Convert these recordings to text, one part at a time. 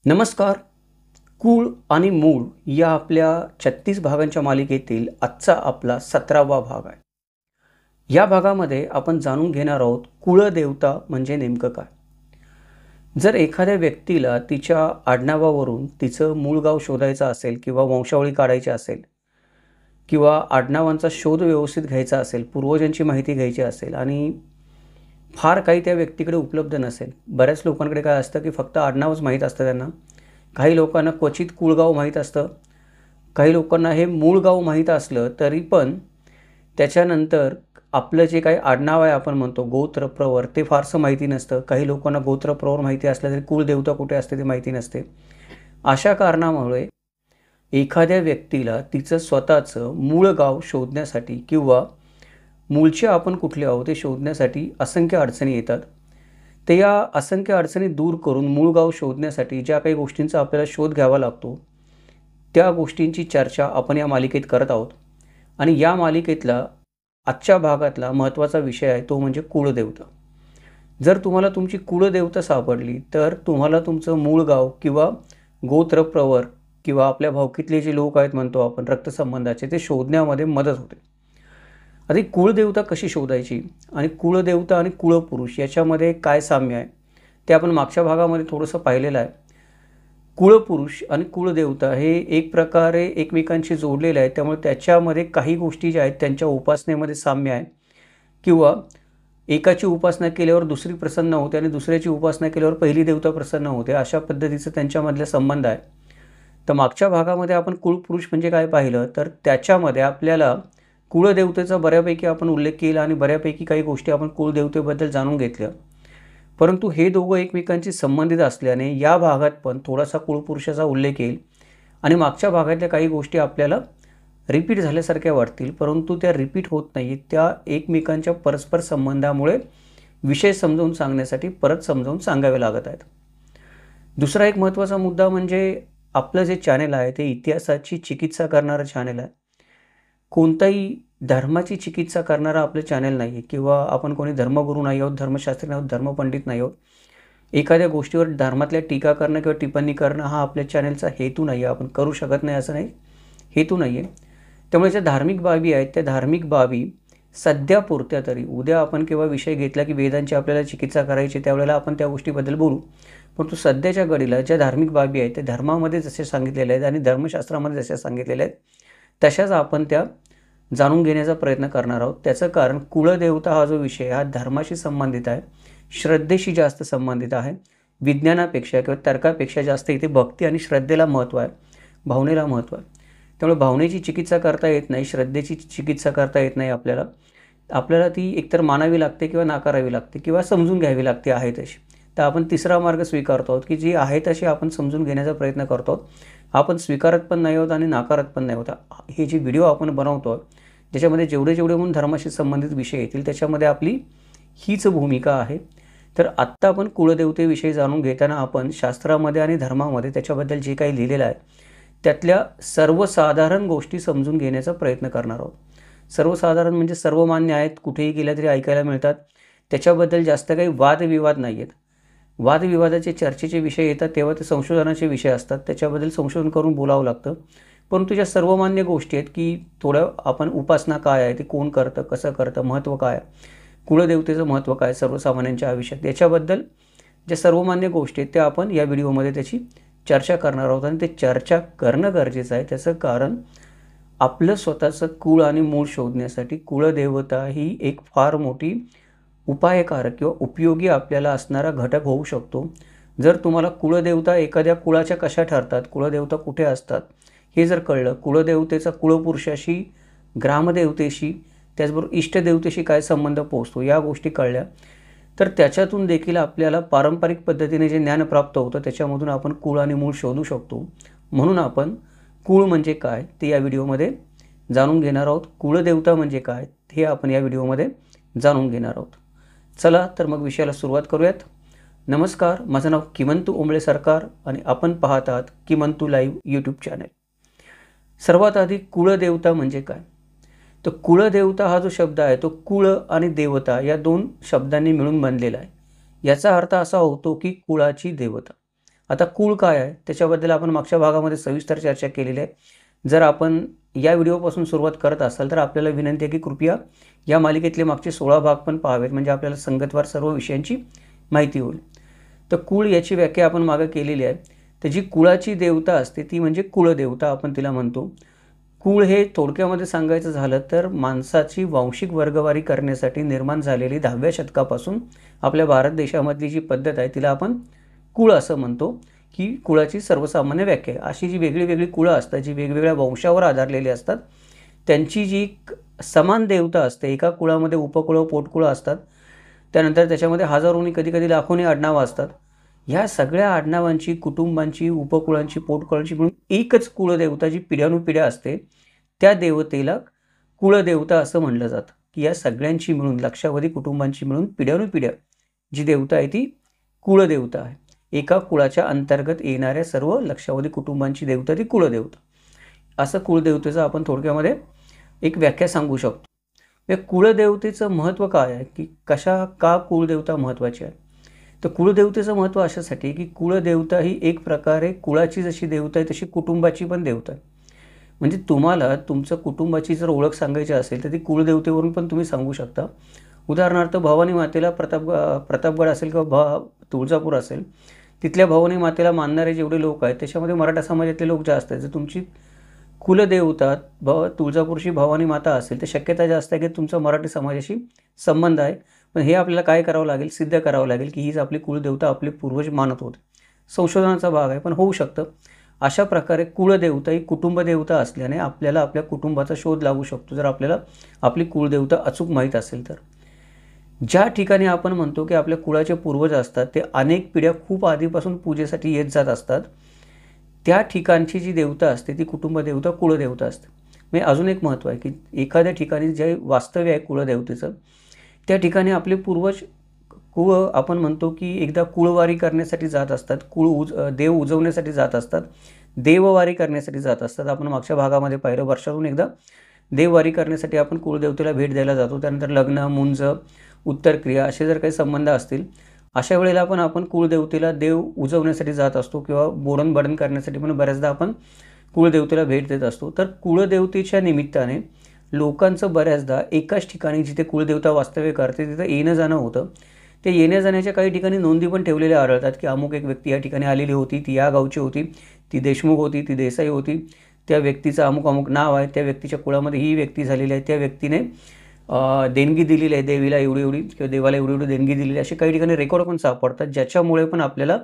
नमस्कार. कुळ आणि मूळ या आपल्या 36 भागांच्या मालिकेतील आजचा आपला 17वा भाग आहे. या भागामध्ये आपण जाणून घेणार आहोत कुळदेवता म्हणजे नेमकं काय. जर एखाद्या व्यक्तीला तिच्या आडनावावरून तिचं मूळ गाव शोधायचं असेल किंवा वंशावळी काढायची असेल किंवा आडनावांचा शोध व्यवस्थित घ्यायचा असेल, पूर्वजांची माहिती घ्यायची असेल आणि फार काही त्या व्यक्तीकडे उपलब्ध नसेल. बऱ्याच लोकांकडे काय असतं की फक्त आडनावच माहीत असतं त्यांना. काही लोकांना क्वचित कुळगाव माहीत असतं. काही लोकांना हे मूळ गाव माहीत असलं तरी पण त्याच्यानंतर आपलं जे काही आडनाव आहे आपण म्हणतो गोत्र प्रवर ते फारसं माहिती नसतं. काही लोकांना गोत्र प्रवर माहिती असलं तरी कुळदेवता कुठे असते ते माहिती नसते. अशा कारणामुळे एखाद्या व्यक्तीला तिचं स्वतःचं मूळ गाव शोधण्यासाठी किंवा मूळचे आपण कुठले आहोत ते शोधण्यासाठी असंख्य अडचणी येतात. ते या असंख्य अडचणी दूर करून मूळ गाव शोधण्यासाठी ज्या काही गोष्टींचा आपल्याला शोध घ्यावा लागतो त्या गोष्टींची चर्चा आपण या मालिकेत करत आहोत. आणि या मालिकेतला आजच्या भागातला महत्त्वाचा विषय आहे तो म्हणजे कुळदेवता. जर तुम्हाला तुमची कुळदेवता सापडली तर तुम्हाला तुमचं मूळ गाव किंवा गोत्र प्रवर किंवा आपल्या भावकीतले जे लोक आहेत म्हणतो आपण रक्तसंबंधाचे ते शोधण्यामध्ये मदत होते. आधी कुळदेवता कशी शोधायची आणि कुळदेवता आणि कुळपुरुष याच्यामध्ये काय साम्य आहे ते आपण मागच्या भागामध्ये थोडंसं पाहिलेलं आहे. कुळपुरुष आणि कुळदेवता हे एक प्रकारे एकमेकांशी जोडलेले आहेत, त्यामुळे त्याच्यामध्ये काही गोष्टी ज्या आहेत त्यांच्या उपासनेमध्ये साम्य आहे किंवा एकाची उपासना केल्यावर दुसरी प्रसन्न होते आणि दुसऱ्याची उपासना केल्यावर पहिली देवता प्रसन्न होते, अशा पद्धतीचं त्यांच्यामधला संबंध आहे. तर मागच्या भागामध्ये आपण कुळपुरुष म्हणजे काय पाहिलं तर त्याच्यामध्ये आपल्याला कुळदेवतेचा बऱ्यापैकी आपण उल्लेख केला आणि बऱ्यापैकी काही गोष्टी आपण कुळदेवतेबद्दल जाणून घेतल्या. परंतु हे दोघं एकमेकांशी संबंधित असल्याने या भागात पण थोडासा कुळपुरुषाचा उल्लेख येईल आणि मागच्या भागातल्या काही गोष्टी आपल्याला रिपीट झाल्यासारख्या वाटतील, परंतु त्या रिपीट होत नाही. त्या एकमेकांच्या परस्पर संबंधामुळे विषय समजावून सांगण्यासाठी परत समजावून सांगावे लागत आहेत. दुसरा एक महत्त्वाचा मुद्दा म्हणजे आपलं जे चॅनेल आहे ते इतिहासाची चिकित्सा करणारं चॅनेल आहे. कोणताही धर्माची चिकित्सा करणारा आपलं चॅनेल नाही आहे किंवा आपण कोणी धर्मगुरू नाही आहोत, धर्मशास्त्री नाही आहोत, धर्मपंडित नाही आहोत. एखाद्या गोष्टीवर धर्मातल्या टीका करणं किंवा टिप्पणी करणं हा आपल्या चॅनेलचा हेतू नाही आहे. आपण करू शकत नाही असं नाही, हेतू नाही आहे. त्यामुळे ज्या धार्मिक बाबी आहेत त्या धार्मिक बाबी सध्या पुरत्या तरी, उद्या आपण केव्हा विषय घेतला की वेदांची आपल्याला चिकित्सा करायची त्यावेळेला आपण त्या गोष्टीबद्दल बोलू. परंतु सध्याच्या घडीला ज्या धार्मिक बाबी आहेत त्या धर्मामध्ये जसे सांगितलेले आहेत आणि धर्मशास्त्रामध्ये जसे सांगितलेले आहेत तशाच आपण त्या जाणून घेण्याचा प्रयत्न करणार आहोत. त्याचं कारण कुळदेवता हा जो विषय हा धर्माशी संबंधित आहे, श्रद्धेशी जास्त संबंधित आहे. विज्ञानापेक्षा किंवा तर्कापेक्षा जास्त इथे भक्ती आणि श्रद्धेला महत्त्व आहे, भावनेला महत्त्व आहे. त्यामुळे भावनेची चिकित्सा करता येत नाही, श्रद्धेची चिकित्सा करता येत नाही. आपल्याला ती एकतर मानावी लागते किंवा नाकारावी लागते किंवा समजून घ्यावी लागते आहे तशी. तर आपण तिसरा मार्ग स्वीकारतो आहोत की जी आहे तशी आपण समजून घेण्याचा प्रयत्न करतो आहोत. आपण स्वीकारत पण नाही आहोत आणि नाकारत पण नाही होता. हे जे व्हिडिओ आपण बनवतो आहोत ज्याच्यामध्ये जेवढे म्हणून धर्माशी संबंधित विषय येतील त्याच्यामध्ये आपली हीच भूमिका आहे. तर आत्ता आपण कुळदेवतेविषयी जाणून घेताना आपण शास्त्रामध्ये आणि धर्मामध्ये त्याच्याबद्दल जे काही लिहिलेलं आहे त्यातल्या सर्वसाधारण गोष्टी समजून घेण्याचा प्रयत्न करणार आहोत. सर्वसाधारण म्हणजे सर्वमान्य आहेत, कुठेही गेल्या तरी ऐकायला मिळतात. त्याच्याबद्दल जास्त काही वादविवाद नाही आहेत. वादविवादाचे चर्चेचे विषय येतात तेव्हा ते संशोधनाचे विषय असतात, त्याच्याबद्दल संशोधन करून बोलावं लागतं. परंतु ज्या सर्वमान्य गोष्टी आहेत की थोडं आपण उपासना काय आहे, ते कोण करतं, कसं करतं, महत्त्व काय, कुळदेवतेचं महत्त्व काय सर्वसामान्यांच्या आयुष्यात, याच्याबद्दल ज्या सर्वमान्य गोष्टी आहेत त्या आपण या व्हिडिओमध्ये त्याची चर्चा करणार आहोत. आणि ते चर्चा करणं गरजेचं आहे. त्याचं कारण आपलं स्वतःचं कुळ आणि मूळ शोधण्यासाठी कुळदेवता ही एक फार मोठी उपायकारक किंवा उपयोगी आपल्याला असणारा घटक होऊ शकतो. जर तुम्हाला कुळदेवता एखाद्या कुळाच्या कशा ठरतात, कुळदेवता कुठे असतात हे जर कळलं, कुळदेवतेचा कुळपुरुषाशी, ग्रामदेवतेशी, त्याचबरोबर इष्टदेवतेशी काय संबंध पोचतो या गोष्टी कळल्या तर त्याच्यातून देखील आपल्याला पारंपरिक पद्धतीने जे ज्ञान प्राप्त होतं त्याच्यामधून आपण कुळ आणि मूळ शोधू शकतो. म्हणून आपण कुळ म्हणजे काय ते या व्हिडिओमध्ये जाणून घेणार आहोत. कुळदेवता म्हणजे काय हे आपण या व्हिडिओमध्ये जाणून घेणार आहोत. चला तर मग विषयाला सुरुवात करूयात. नमस्कार, माझं नाव किमंतू ओंबळे सरकार आणि आपण पाहत आहात किमंतू लाईव्ह यूट्यूब चॅनल. सर्वात आधी कुळदेवता म्हणजे काय, तर कुळदेवता हा जो शब्द आहे तो कुळ आणि देवता या दोन शब्दांनी मिळून बनलेला आहे. याचा अर्थ असा होतो की कुळाची देवता. आता कुळ काय आहे त्याच्याबद्दल आपण मागच्या भागामध्ये सविस्तर चर्चा केलेली आहे। जर आपण या व्हिडिओपासून सुरुवात करत असाल तर आपल्याला विनंती आहे की कृपया या मालिकेतले मागचे 16 भाग पण पाहावेत, म्हणजे आपल्याला संगतवार सर्व विषयांची माहिती होईल। तर कुळ याची व्याख्या आपण मागे केलेली आहे। तर जी कुळाची देवता असते ती म्हणजे कुळदेवता आपण तिला म्हणतो। कुळ हे थोडक्यामध्ये सांगायचं झालं तर माणसाची वांशिक वर्गवारी करण्यासाठी निर्माण झालेली 10व्या शतकापासून आपल्या भारत देशामधली जी पद्धत आहे तिला आपण कुळ असं म्हणतो, की कुळाची सर्वसामान्य व्याख्या आहे। अशी जी वेगळी वेगळी कुळं असतात, जी वेगवेगळ्या वंशावर आधारलेली असतात, त्यांची जी समान देवता असते, एका कुळामध्ये उपकुळं पोटकुळं असतात, त्यानंतर त्याच्यामध्ये हजारोनी कधी लाखोनी आडनावं असतात। ह्या सगळ्या आडनावांची, कुटुंबांची, उपकुळांची, पोटकुळांची मिळून एकच कुळदेवता जी पिढ्यानुपिढ्या असते, त्या देवतेला कुळदेवता असं म्हणलं जातं, की या सगळ्यांची मिळून लक्षावधी कुटुंबांची मिळून पिढ्यानुपिढ्या जी देवता आहे ती कुळदेवता आहे। एका कुळाच्या अंतर्गत येणाऱ्या सर्व लक्षावधी कुटुंबांची देवता ती कुळदेवता, असं कुळदेवतेचं आपण थोडक्यामध्ये एक व्याख्या सांगू शकतो। या कुळदेवतेचं महत्त्व काय आहे, की का कुळदेवता महत्त्वाची आहे? तर कुळदेवतेचं महत्त्व अशासाठी की कुळदेवता ही एक प्रकारे कुळाची जशी देवता आहे तशी कुटुंबाची पण देवता आहे। म्हणजे तुम्हाला तुमचं कुटुंबाची जर ओळख सांगायची असेल तर ती कुळदेवतेवरून पण तुम्ही सांगू शकता। उदाहरणार्थ भवानी मातेला प्रतापगड असेल किंवा तुळजापूर असेल, तिथल्या भवानी मातेला मानणारे जेवढे लोक आहेत त्याच्यामध्ये मराठा समाजातले लोक जास्त आहेत। जर तुमची कुलदेवता तुळजापूरची भवानी माता असेल तर शक्यता जास्त आहे की तुमचा मराठी समाजाशी संबंध आहे। पण हे आपल्याला काय करावं लागेल, सिद्ध करावं लागेल की हीच आपली कुलदेवता आपले पूर्वज मानत होते। संशोधनाचा भाग आहे पण होऊ शकतं। अशा प्रकारे कुळदेवता ही कुटुंबदेवता असल्याने आपल्याला आपल्या कुटुंबाचा शोध लागू शकतो जर आपल्याला आपली कुळदेवता अचूक माहीत असेल तर। ज्या ठिकाणी आपण म्हणतो की आपल्या कुळाचे पूर्वज असतात ते अनेक पिढ्या खूप आधीपासून पूजेसाठी येत जात असतात, त्या ठिकाणची जी देवता असते ती कुटुंबदेवता कुळदेवता असते। म्हणजे अजून एक महत्त्व आहे की एखाद्या ठिकाणी जे वास्तव्य आहे कुळदेवतेचं त्या ठिकाणी आपले पूर्वज आपण म्हणतो की एकदा कुळवारी करण्यासाठी जात असतात, देव उजवण्यासाठी जात असतात, देववारी करण्यासाठी जात असतात। आपण मागच्या भागामध्ये पाहिलं वर्षातून एकदा देववारी करण्यासाठी आपण कुळदेवतेला भेट द्यायला जातो। त्यानंतर लग्न, मुंज, उत्तरक्रिया असे जर काही संबंध असतील अशा वेळेला आपण कुळदेवतेला देव उजवण्यासाठी जात असतो किंवा बोडणबडण करण्यासाठी पण बऱ्याचदा आपण कुळदेवतेला भेट देत असतो। तर कुळदेवतेच्या निमित्ताने लोकांचं बऱ्याचदा एकाच ठिकाणी जिथे कुळदेवता वास्तव्य करते तिथं येणं जाणं होतं। ते येण्या जाण्याच्या काही ठिकाणी नोंदी पण ठेवलेल्या आढळतात की अमुक एक व्यक्ती या ठिकाणी आलेली होती, ती या गावची होती, ती देशमुख होती, ती देसाई होती, त्या व्यक्तीचं अमुक अमुक नाव आहे, त्या व्यक्तीच्या कुळामध्ये ही व्यक्ती झालेली आहे, त्या व्यक्तीने देणगी दिलेली आहे देवीला एवढी एवढी किंवा देवाला एवढी एवढी देणगी दिलेली, असे काही ठिकाणी रेकॉर्ड पण सापडतात, ज्याच्यामुळे पण आपल्याला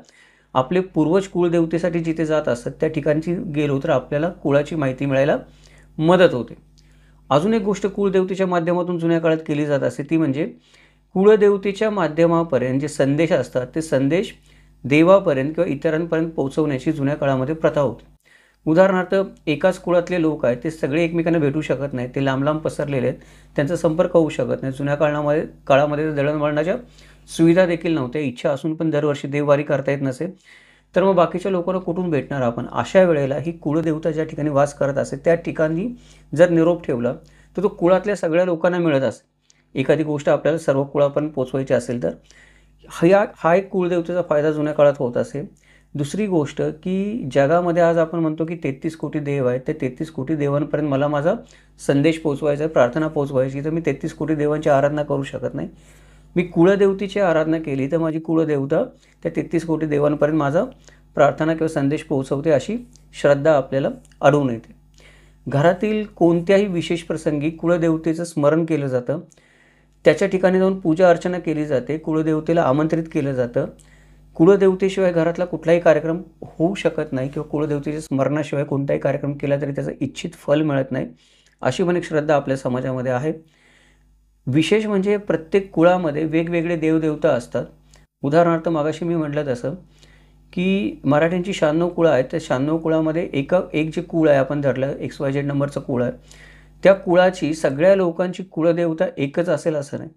आपले पूर्वज कुळदेवतेसाठी जिथे जात असतात त्या ठिकाणची गेलो तर आपल्याला कुळाची माहिती मिळायला मदत होते। अजून एक गोष्ट कुळदेवतेच्या माध्यमातून जुन्या काळात केली जात असते ती म्हणजे कुळदेवतेच्या माध्यमापर्यंत जे संदेश असतात ते संदेश देवापर्यंत किंवा इतरांपर्यंत पोहोचवण्याची जुन्या काळामध्ये प्रथा होती। उदाहरणार्थ एकाच कुळातले लोक आहेत ते सगळे एकमेकांना भेटू शकत नाहीत, ते लांब लांब पसरलेले आहेत, त्यांचा संपर्क होऊ शकत नाही। जुन्या काळामध्ये दळणवळणाच्या सुविधा देखील नव्हत्या, इच्छा असून पण दरवर्षी देववारी करता येत नसेल, तर मग बाकीच्या लोकांना कुठून भेटणार आपण? अशा वेळेला ही कुळदेवता ज्या ठिकाणी वास करत असे त्या ठिकाणी जर निरोप ठेवला तर तो कुळातल्या सगळ्या लोकांना मिळत असे। एखादी गोष्ट आपल्याला सर्व कुळापर्यंत पोचवायची असेल तर हा एक कुळदेवतेचा फायदा जुन्या काळात होत असे। दुसरी गोष्ट की जगामध्ये आज आपण म्हणतो की 33 कोटी देव आहेत, त्या 33 कोटी देवांपर्यंत मला माझा संदेश पोचवायचा आहे, प्रार्थना पोचवायची, तर मी 33 कोटी देवांची आराधना करू शकत नाही। मी कुळदेवतेची आराधना केली तर माझी कुळदेवता त्या 33 कोटी देवांपर्यंत माझा प्रार्थना किंवा संदेश पोहोचवते, अशी श्रद्धा आपल्याला आढळून येते। घरातील कोणत्याही विशेष प्रसंगी कुळदेवतेचं स्मरण केलं जातं, त्याच्या ठिकाणी जाऊन पूजा अर्चना केली जाते, कुळदेवतेला आमंत्रित केलं जातं। कुळदेवतेशिवाय घरातला कुठलाही कार्यक्रम होऊ शकत नाही किंवा कुळदेवतेच्या स्मरणाशिवाय कोणताही कार्यक्रम केला तरी त्याचं इच्छित फल मिळत नाही, अशी पण एक श्रद्धा आपल्या समाजामध्ये आहे। विशेष म्हणजे प्रत्येक कुळामध्ये वेगवेगळे देवदेवता असतात। उदाहरणार्थ मागाशी मी म्हटलं तसं की मराठ्यांची 96 कुळं आहेत, त्या 96 कुळामध्ये एक जे कुळ आहे आपण धरलं XYZ नंबरचं कुळ आहे, त्या कुळाची सगळ्या लोकांची कुळदेवता एकच असेल असं नाही।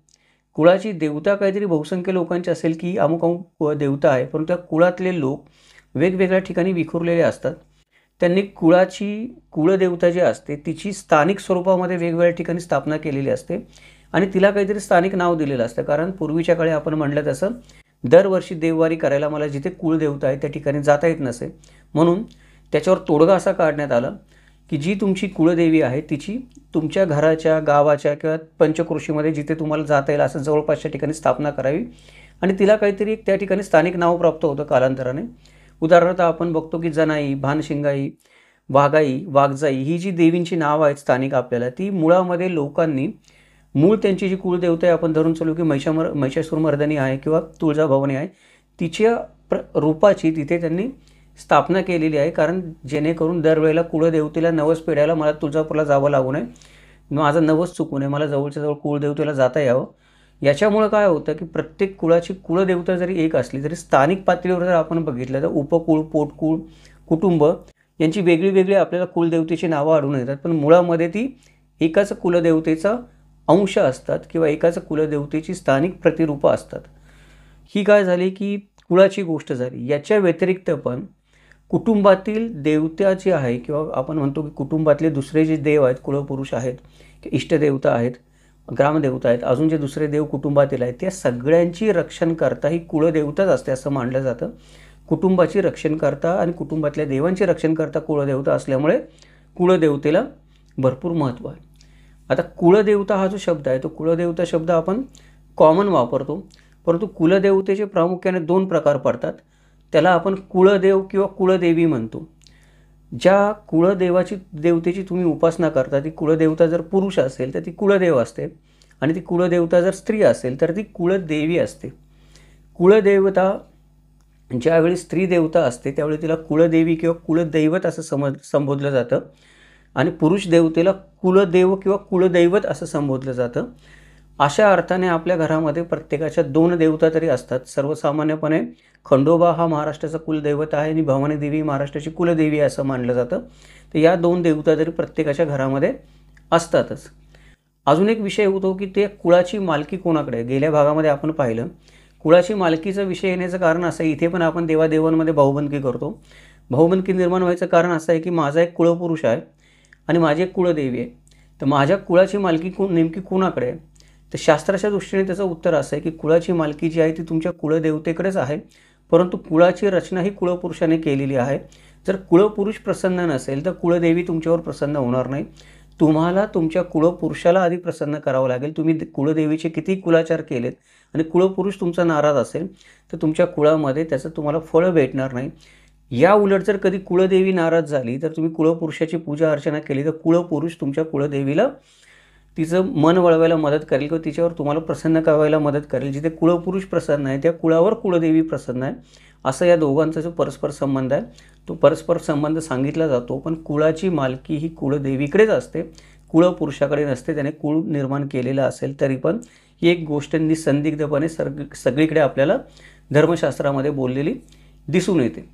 कुळाची देवता काहीतरी बहुसंख्य लोकांची असेल की अमुक अमुक देवता आहे, परंतु त्या कुळातले लोक वेगवेगळ्या ठिकाणी विखुरलेले असतात। त्यांनी कुळदेवता जी असते तिची स्थानिक स्वरूपामध्ये वेगवेगळ्या ठिकाणी स्थापना केलेली असते आणि तिला काहीतरी स्थानिक नाव दिलेलं असतं। कारण पूर्वीच्या काळी आपण म्हटलं तसं दरवर्षी देववारी करायला मला जिथे कुळदेवता आहे त्या ठिकाणी जाता येत नसे, म्हणून त्याच्यावर तोडगा असा काढण्यात आला की जी तुमची कुळदेवी आहे तिची तुमच्या घराच्या, गावाच्या किंवा पंचक्रोशीमध्ये जिथे तुम्हाला जाता येईल असं जवळपासच्या ठिकाणी स्थापना करावी आणि तिला काहीतरी एक त्या ठिकाणी स्थानिक नाव प्राप्त होतं कालांतराने. उदाहरणार्थ आपण बघतो की जनाई, भानशिंगाई, वाघाई, वाघजाई ही जी देवींची नावं आहेत स्थानिक आपल्याला, ती मुळामध्ये लोकांनी मूळ त्यांची जी कुळदेवता आहे आपण धरून चालू की महिषासुरमर्दिनी आहे किंवा तुळजाभवानी आहे, तिच्या रूपाची तिथे त्यांनी स्थापना केलेली आहे. कारण जेणेकरून दरवेळेला कुळदेवतेला नवस फेडायला मला तुळजापूरला जावं लागू नये, माझा नवस चुकू नये, मला जवळच्या जवळ कुळदेवतेला जाता यावं. याच्यामुळं काय होतं की प्रत्येक कुळाची कुळदेवता जरी एक असली तरी स्थानिक पातळीवर जर आपण बघितलं तर उपकुळ, पोटकुळ, कुटुंब यांची वेगळी वेगळी आपल्याला कुलदेवतेची नावं आढळून येतात, पण मुळामध्ये ती एकाच कुलदेवतेचा अंश असतात किंवा एकाच कुलदेवतेची स्थानिक प्रतिरूपं असतात. ही काय झाली की कुळाची गोष्ट झाली. याच्या व्यतिरिक्त पण कुटुंबातील देवता जी आहे किंवा आपण म्हणतो की कुटुंबातले दुसरे जे देव आहेत, कुळपुरुष आहेत, इष्टदेवता आहेत, ग्रामदेवता आहेत, अजून जे दुसरे देव कुटुंबातील आहेत, त्या सगळ्यांची रक्षणकर्ता ही कुळदेवताच असते असं मानलं जातं. कुटुंबाची रक्षणकर्ता आणि कुटुंबातल्या देवांची रक्षणकर्ता कुळदेवता असल्यामुळे कुळदेवतेला भरपूर महत्त्व आहे. आता कुळदेवता हा जो शब्द आहे तो कुळदेवता शब्द आपण कॉमन वापरतो, परंतु कुलदेवतेचे प्रामुख्याने 2 प्रकार पडतात. त्याला आपण कुळदेव किंवा कुळदेवी म्हणतो. ज्या देवतेची तुम्ही उपासना करता ती कुळदेवता जर पुरुष असेल तर ती कुळदेव असते आणि ती कुळदेवता जर स्त्री असेल तर ती कुळदेवी असते. कुळदेवता ज्यावेळी स्त्री देवता असते त्यावेळी तिला कुळदेवी किंवा कुळदैवत असं संबोधलं जातं आणि पुरुष देवतेला कुलदेव किंवा कुळदैवत असं संबोधलं जातं. अशा अर्थाने आपल्या घरामध्ये प्रत्येकाच्या 2 देवता तरी असतात. सर्वसामान्यपणे खंडोबा हा महाराष्ट्राचा कुलदैवत आहे आणि भवानी देवी महाराष्ट्राची कुलदेवी आहे असं मानलं जातं. तर या 2 देवता तरी प्रत्येकाच्या घरामध्ये असतातच. अजून एक विषय होतो की ते कुळाची मालकी कोणाकडे. गेल्या भागामध्ये आपण पाहिलं कुळाची मालकीचा विषय येण्याचं कारण असं आहे, इथे पण आपण देवादेवांमध्ये भाऊबंदकी करतो. भाऊबंदकी निर्माण व्हायचं कारण असं आहे की माझा एक कुळपुरुष आहे आणि माझी एक कुळदेवी आहे, तर माझ्या कुळाची मालकी नेमकी कोणाकडे आहे. तर शास्त्राच्या दृष्टीने त्याचं उत्तर असं आहे की कुळाची मालकी जी आहे ती तुमच्या कुळदेवतेकडेच आहे, परंतु कुळाची रचना ही कुळपुरुषाने केलेली आहे. जर कुळपुरुष प्रसन्न नसेल तर कुळदेवी तुमच्यावर प्रसन्न होणार नाही. तुम्हाला तुमच्या कुळपुरुषाला आधी प्रसन्न करावं लागेल. तुम्ही कुळदेवीचे किती कुलाचार केलेत आणि कुळपुरुष तुमचा नाराज असेल तर तुमच्या कुळामध्ये त्याचं तुम्हाला फळ भेटणार नाही. या उलट जर कधी कुळदेवी नाराज झाली तर तुम्ही कुळपुरुषाची पूजा अर्चना केली तर कुळपुरुष तुमच्या कुळदेवीला तिचं मन वळवायला मदत करेल किंवा तिच्यावर तुम्हाला प्रसन्न करायला मदत करेल. जिथे कुळपुरुष प्रसन्न आहे त्या कुळावर कुळदेवी प्रसन्न आहे. असं या दोघांचा जो परस्पर संबंध आहे तो परस्पर संबंध सांगितला जातो. पण कुळाची मालकी ही कुळदेवीकडेच असते, कुळपुरुषाकडे नसते. त्याने कुळ निर्माण केलेलं असेल तरी पण ही एक गोष्ट निसंदिग्धपणे सगळीकडे आपल्याला धर्मशास्त्रामध्ये बोललेली दिसून येते.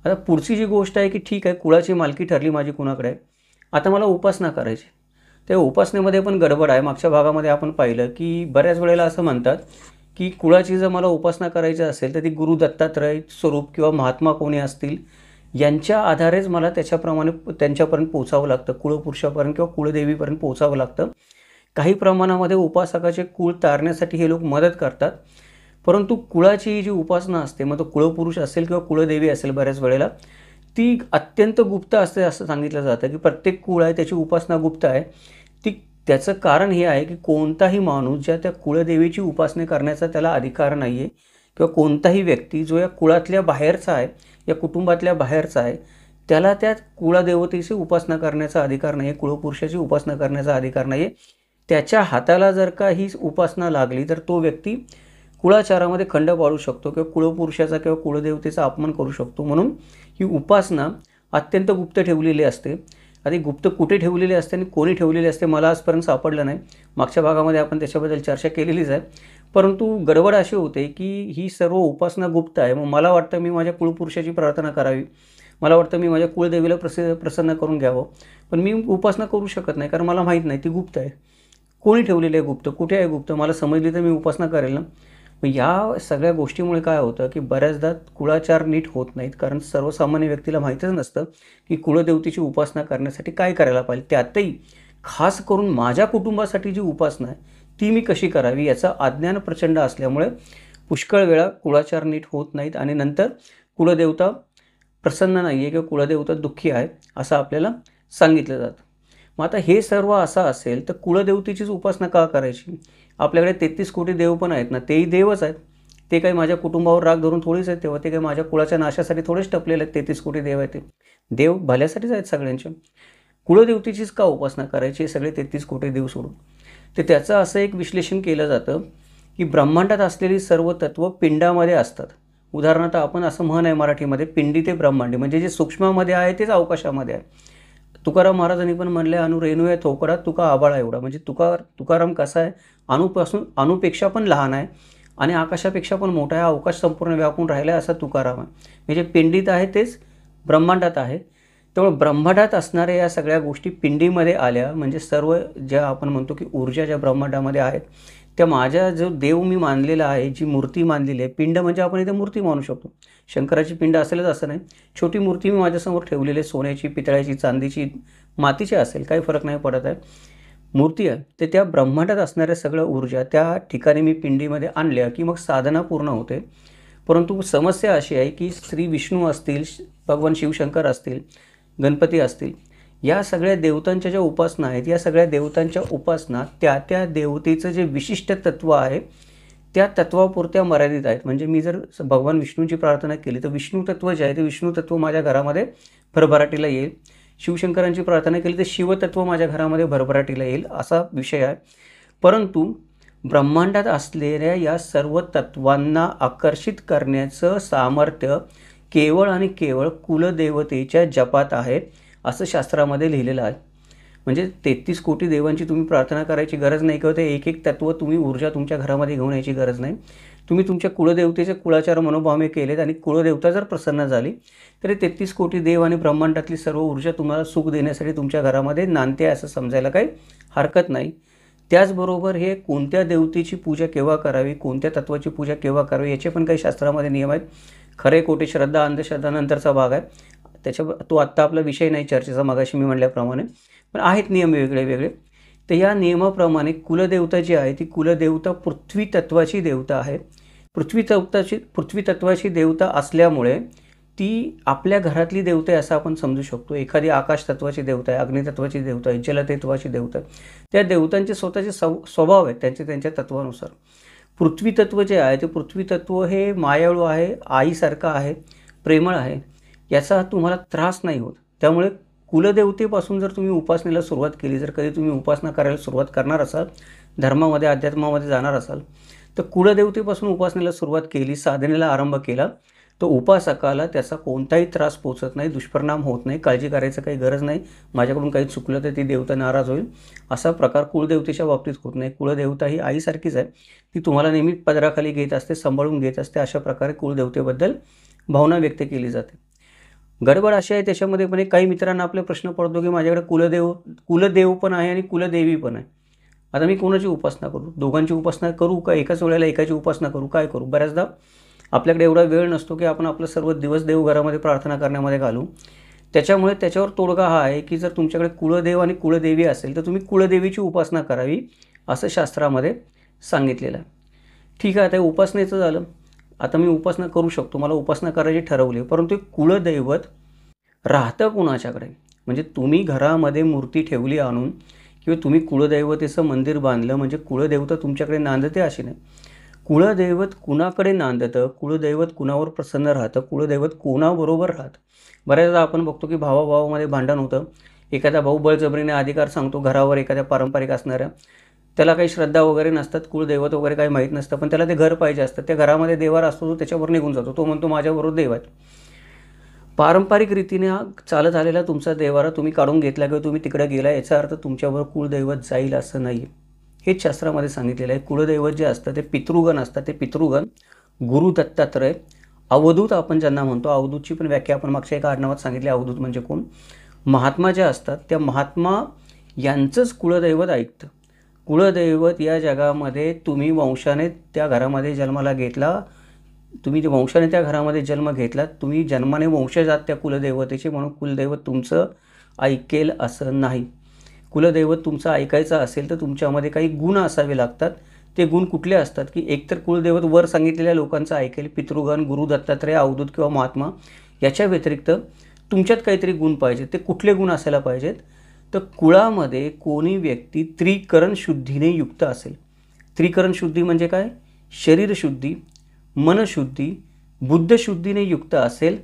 आता पुढची जी गोष्ट आहे की ठीक आहे कुळाची मालकी ठरली माझी कुणाकडे आहे, आता मला उपासना करायची. त्या उपासनेमध्ये पण गडबड आहे. मागच्या भागामध्ये आपण पाहिलं की बऱ्याच वेळेला असं म्हणतात की कुळाची जर मला उपासना करायची असेल तर ती गुरु दत्तात्रय स्वरूप किंवा महात्मा कोणी असतील यांच्या आधारेच मला त्यांच्यापर्यंत पोचावं लागतं, कुळपुरुषापर्यंत किंवा कुळदेवीपर्यंत पोचावं लागतं. काही प्रमाणामध्ये उपासकाचे कुळ तारण्यासाठी हे लोक मदत करतात, परंतु कुळाची जी उपासना असते मग तो कुळपुरुष असेल किंवा कुळदेवी असेल बऱ्याच वेळेला ती अत्यंत गुप्त असते असं सांगितलं जातं की प्रत्येक कुळ आहे त्याची उपासना गुप्त आहे. त्याचं कारण हे आहे की कोणताही माणूस ज्या त्या कुळदेवीची उपासना करण्याचा त्याला अधिकार नाही आहे किंवा कोणताही व्यक्ती जो या कुळातल्या बाहेरचा आहे, या कुटुंबातल्या बाहेरचा आहे, त्याला त्या कुळदेवतेची उपासना करण्याचा अधिकार नाही आहे, कुळपुरुषाची उपासना करण्याचा अधिकार नाही आहे. त्याच्या हाताला जर का ही उपासना लागली तर तो व्यक्ती कुळाचारामध्ये खंड पाडू शकतो किंवा कुळपुरुषाचा किंवा कुळदेवतेचा अपमान करू शकतो. म्हणून ही उपासना अत्यंत गुप्त ठेवलेली असते. आधी गुप्त कुठे ठेवलेली असते आणि कोणी ठेवलेली असते मला आजपर्यंत सापडलं नाही. मागच्या भागामध्ये आपण त्याच्याबद्दल चर्चा केलेलीच आहे, परंतु गडबड अशी होते की ही सर्व उपासना गुप्त आहे. मग मला वाटतं मी माझ्या कुळपुरुषाची प्रार्थना करावी, मला वाटतं मी माझ्या कुळदेवीला प्रसन्न करून घ्यावं, पण मी उपासना करू शकत नाही कारण मला माहीत नाही ती गुप्त आहे. कोणी ठेवलेली आहे गुप्त, कुठे आहे गुप्त, मला समजली तर मी उपासना करेल ना. मग या सगळ्या गोष्टीमुळे काय होतं की बऱ्याचदा कुळाचार नीट होत नाहीत, कारण सर्वसामान्य व्यक्तीला माहीतच नसतं की कुळदेवतेची उपासना करण्यासाठी काय करायला पाहिजे. त्यातही खास करून माझ्या कुटुंबासाठी जी उपासना आहे ती मी कशी करावी याचं अज्ञान प्रचंड असल्यामुळे पुष्कळ वेळा कुळाचार नीट होत नाहीत आणि नंतर कुलदेवता प्रसन्न नाही आहे किंवा कुलदेवता दुःखी आहे असं आपल्याला सांगितलं जातं. मग आता हे सर्व असं असेल तर कुलदेवतेचीच उपासना का करायची? आपल्याकडे 33 कोटी देव पण आहेत ना, तेही देवच आहेत. ते काही माझ्या कुटुंबावर राग धरून थोडीच आहेत, तेव्हा ते काही माझ्या कुळाच्या नाशासाठी थोडेच टपलेले आहेत. 33 कोटी देव आहेत ते देव भल्यासाठीच आहेत सगळ्यांच्या. कुलदेवतेचीच का उपासना करायची हे सगळे 33 कोटी देव सोडून? तर त्याचं असं एक विश्लेषण केलं जातं की ब्रह्मांडात असलेली सर्व तत्व पिंडामध्ये असतात. उदाहरणार्थ आपण असं म्हण आहे मराठीमध्ये, पिंडी ते ब्रह्मांडी, म्हणजे जे सूक्ष्मामध्ये आहे तेच अवकाशामध्ये आहे. तुकाराम महाराजांनी पण म्हणले, अनु रेणू आहे थोकडा तुका आबाळा एवढा. म्हणजे तुकाराम कसा आहे, अणुपेक्षा पण लहान आहे आणि आकाशापेक्षा पण मोठा आहे, अवकाश संपूर्ण व्यापून राहिला आहे असा तुकाराम आहे. म्हणजे पिंडीत आहे तेच ब्रह्मांडात आहे. त्यामुळे ब्रह्मांडात असणाऱ्या या सगळ्या गोष्टी पिंडीमध्ये आल्या म्हणजे सर्व ज्या आपण म्हणतो की ऊर्जा ज्या ब्रह्मांडामध्ये आहेत त्या माझ्या जो देव मी मानलेला आहे, जी मूर्ती मानलेली आहे, पिंड म्हणजे आपण इथे मूर्ती मानू शकतो. शंकराची पिंड असेलच असं नाही, छोटी मूर्ती मी माझ्यासमोर ठेवलेली आहे, सोन्याची, पितळ्याची, चांदीची, मातीची असेल, काही फरक नाही पडत आहे, मूर्ती आहे. तर त्या ब्रह्मांडात असणाऱ्या सगळ्या ऊर्जा त्या ठिकाणी मी पिंडीमध्ये आणल्या की मग साधना पूर्ण होते. परंतु समस्या अशी आहे की श्री विष्णू असतील, भगवान शिवशंकर असतील, गणपती असतील, या सगळ्या देवतांच्या ज्या उपासना आहेत, या सगळ्या देवतांच्या उपासना त्या देवतेचं जे विशिष्ट तत्व आहे त्या तत्वापुरत्या मर्यादित आहेत. म्हणजे मी जर भगवान विष्णूंची प्रार्थना केली तर विष्णू तत्व जे आहे ते विष्णू तत्व माझ्या घरामध्ये भरभराटीला येईल. शिवशंकरांची प्रार्थना केली तर शिवतत्व माझ्या घरामध्ये भरभराटीला येईल, असा विषय आहे. परंतु ब्रह्मांडात असलेल्या या सर्व तत्वांना आकर्षित करण्याचं सामर्थ्य केवळ आणि केवळ कुलदेवतेच्या जपात आहे असं शास्त्रामध्ये लिहिलेलं आहे. म्हणजे 33 कोटी देवांची तुम्ही प्रार्थना करायची गरज नाही किंवा ते एक एक तत्व तुम्ही ऊर्जा तुमच्या घरामध्ये घेऊन यायची गरज नाही. तुम्ही तुमच्या कुलदेवतेचे कुळाचार मनोभावे केलेत आणि कुलदेवता जर प्रसन्न झाली तरी 33 कोटी देव आणि ब्रह्मांडातली सर्व ऊर्जा तुम्हाला सुख देण्यासाठी तुमच्या घरामध्ये नांदते असं समजायला काही हरकत नाही. त्याचबरोबर हे कोणत्या देवतेची पूजा केव्हा करावी, कोणत्या तत्वाची पूजा केव्हा करावी याचे पण काही शास्त्रामध्ये नियम आहेत. खरे खोटे, श्रद्धा अंधश्रद्धा नंतरचा भाग आहे, तो आत्ता आपला विषय नाही चर्चेचा, मगाशी मी म्हटल्याप्रमाणे, पण आहेत नियम वेगळे वेगळे. तर या नियमाप्रमाणे कुलदेवता जी आहे ती कुलदेवता पृथ्वी तत्वाची देवता आहे. पृथ्वी तत्वाची देवता असल्यामुळे ती आपल्या घरातली देवता आहे असं आपण समजू शकतो. एखादी आकाश तत्वाची देवता आहे, अग्नितत्वाची देवता आहे, जलतत्वाची देवता आहे. त्या देवतांचे स्वतःचे स्वभाव आहेत त्यांच्या तत्वानुसार. पृथ्वी तत्व जे आहे ते पृथ्वी तत्व हे मायाळू आहे, आईसारखं आहे, प्रेमळ आहे, याचा तुम्हाला त्रास नाही होत. त्यामुळे कुलदेवतेपासून जर तुम्ही उपासनेला सुरुवात केली, जर कधी तुम्ही उपासना करायला सुरुवात करणार असाल, धर्मामध्ये अध्यात्मामध्ये जाणार असाल, तर कुलदेवतेपासून उपासनेला सुरुवात केली, साधनेला आरंभ केला, तर उपासकाला त्याचा कोणताही त्रास पोचत नाही, दुष्परिणाम होत नाही, काळजी करायचं काही गरज नाही, माझ्याकडून काही चुकलं तर ती देवता नाराज होईल असा प्रकार कुलदेवतेच्या बाबतीत होत नाही. कुलदेवता ही आईसारखीच आहे, ती तुम्हाला नेहमी पदराखाली घेत असते, सांभाळून घेत असते. अशा प्रकारे कुलदेवतेबद्दल भावना व्यक्त केली जाते. गडबड अशी आहे त्याच्यामध्ये पण काही मित्रांना आपले प्रश्न पडतो की माझ्याकडे कुलदेव पण आहे आणि कुलदेवी पण आहे, आता मी कोणाची उपासना करू, दोघांची उपासना करू का एकाच वेळेला एकाची उपासना करू, काय करू? बऱ्याचदा आपल्याकडे एवढा वेळ नसतो की आपण आपलं सर्व दिवस देवघरामध्ये प्रार्थना करण्यामध्ये घालू. त्याच्यामुळे त्याच्यावर तोडगा हा आहे की जर तुमच्याकडे कुलदेव आणि कुलदेवी असेल तर तुम्ही कुलदेवीची उपासना करावी असं शास्त्रामध्ये सांगितलेलं आहे. ठीक आहे, आता उपासनेचं झालं. आता मी उपासना करू शकतो, मला उपासना करायची ठरवली, परंतु कुलदैवत राहतं कुणाच्याकडे? म्हणजे तुम्ही घरामध्ये मूर्ती ठेवली आणून किंवा तुम्ही कुलदैवतेचं मंदिर बांधलं म्हणजे कुलदेवता तुमच्याकडे नांदते अशी नाही. कुलदैवत कुणाकडे नांदतं, कुलदैवत कुणावर प्रसन्न राहतं, कुलदैवत कोणाबरोबर राहतं. बऱ्याचदा आपण बघतो की भावाभावामध्ये भांडण होतं, एखादा भाऊ बळजबरीने अधिकार सांगतो घरावर एखाद्या पारंपरिक असणाऱ्या, त्याला काही श्रद्धा वगैरे नसतात, कुलदैवत वगैरे काही माहीत नसतं, पण त्याला ते घर पाहिजे असतं. त्या घरामध्ये देवार असतो, तो त्याच्यावर निघून जातो, तो म्हणतो माझ्याबरोबर देव आहेत. पारंपरिक रीतीने चालत आलेला तुमचा देवारा तुम्ही काढून घेतला किंवा तुम्ही तिकडे गेला, याचा अर्थ तुमच्यावर कुलदैवत जाईल असं नाही. हेच शास्त्रामध्ये सांगितलेलं आहे. कुलदैवत जे असतं ते पितृगण असतात. ते पितृगण गुरु दत्तात्रय, अवधूत आपण ज्यांना म्हणतो, अवधूतची पण व्याख्या आपण मागच्या एका आडनावात सांगितली. अवधूत म्हणजे कोण? महात्मा जे असतात त्या महात्मा यांचंच कुलदैवत ऐकतं. कुलदैवत या जगामध्ये तुम्ही वंशाने त्या घरामध्ये जन्माला घेतला, तुम्ही वंशाने त्या घरामध्ये जन्म घेतला, तुम्ही जन्माने वंशजात त्या कुलदैवतेचे, म्हणून कुलदैवत तुमचं ऐकेल असं नाही. कुलदैवत तुमचं ऐकायचं असेल तर तुमच्यामध्ये काही गुण असावे लागतात. ते गुण कुठले असतात की एकतर कुलदैवत वर सांगितलेल्या लोकांचं ऐकेल, पितृगण, गुरु दत्तात्रय, अवधूत किंवा महात्मा, याच्या व्यतिरिक्त तुमच्यात काहीतरी गुण पाहिजेत. ते कुठले गुण असायला पाहिजेत? तर कुळामध्ये कोणी व्यक्ती त्रिकरण शुद्धीने युक्त असेल. त्रिकरण शुद्धी म्हणजे काय? शरीरशुद्धी, मनशुद्धी, बुद्धशुद्धीने युक्त असेल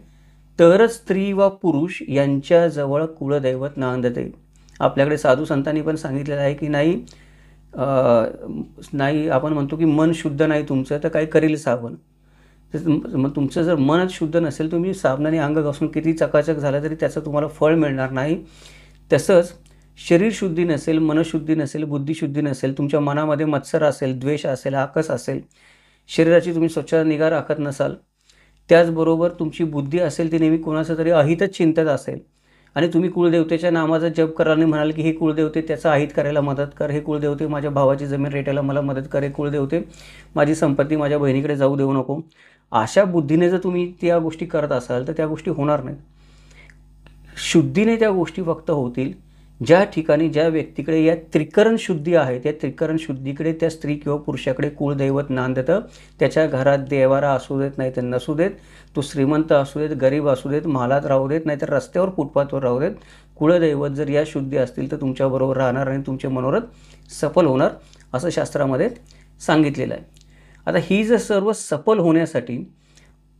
तरच स्त्री व पुरुष यांच्याजवळ कुळदैवत नांदते. आपल्याकडे साधू संतांनी पण सांगितलेलं आहे की नाही आपण म्हणतो की मन शुद्ध नाही तुमचं तर काय करेल साबण. मग तुमचं जर मनच शुद्ध नसेल, तुम्ही साबणाने अंग घासून किती चकाचक झालं तरी त्याचं तुम्हाला फळ मिळणार नाही. तसंच शरीरशुद्धी नसेल, मनशुद्धी नसेल, बुद्धिशुद्धी नसेल, तुमच्या मनामध्ये मत्सर असेल, द्वेष असेल, आकस असेल, शरीराची तुम्ही स्वच्छ निगा राखत नसाल, त्याचबरोबर तुमची बुद्धी असेल ती नेहमी कोणाचं तरी अहितच चिंतत असेल आणि तुम्ही कुळदेवतेच्या नामाचा जप कराल आणि म्हणाल की हे कुळदेवते त्याचा अहित करायला मदत कर, हे कुळदेवते माझ्या भावाची जमीन रेटायला मला मदत कर, हे कुळदेवते माझी संपत्ती माझ्या बहिणीकडे जाऊ देऊ नको, अशा बुद्धीने जर तुम्ही त्या गोष्टी करत असाल तर त्या गोष्टी होणार नाहीत. शुद्धीने त्या गोष्टी फक्त होतील ज्या ठिकाणी ज्या व्यक्तीकडे या त्रिकरण शुद्धी आहे, त्या त्रिकरण शुद्धीकडे त्या स्त्री किंवा पुरुषाकडे कुळदैवत नांदतं. त्याच्या घरात देवारा असू देत नाही तर नसू देत, तो श्रीमंत असू देत, गरीब असू देत, महालात राहू देत, नाहीतर रस्त्यावर फुटपाथवर राहू देत, कुळदैवत जर या शुद्धी असतील तर तुमच्याबरोबर राहणार आणि तुमचे मनोरथ सफल होणार असं शास्त्रामध्ये सांगितलेलं आहे. आता ही जर सर्व सफल होण्यासाठी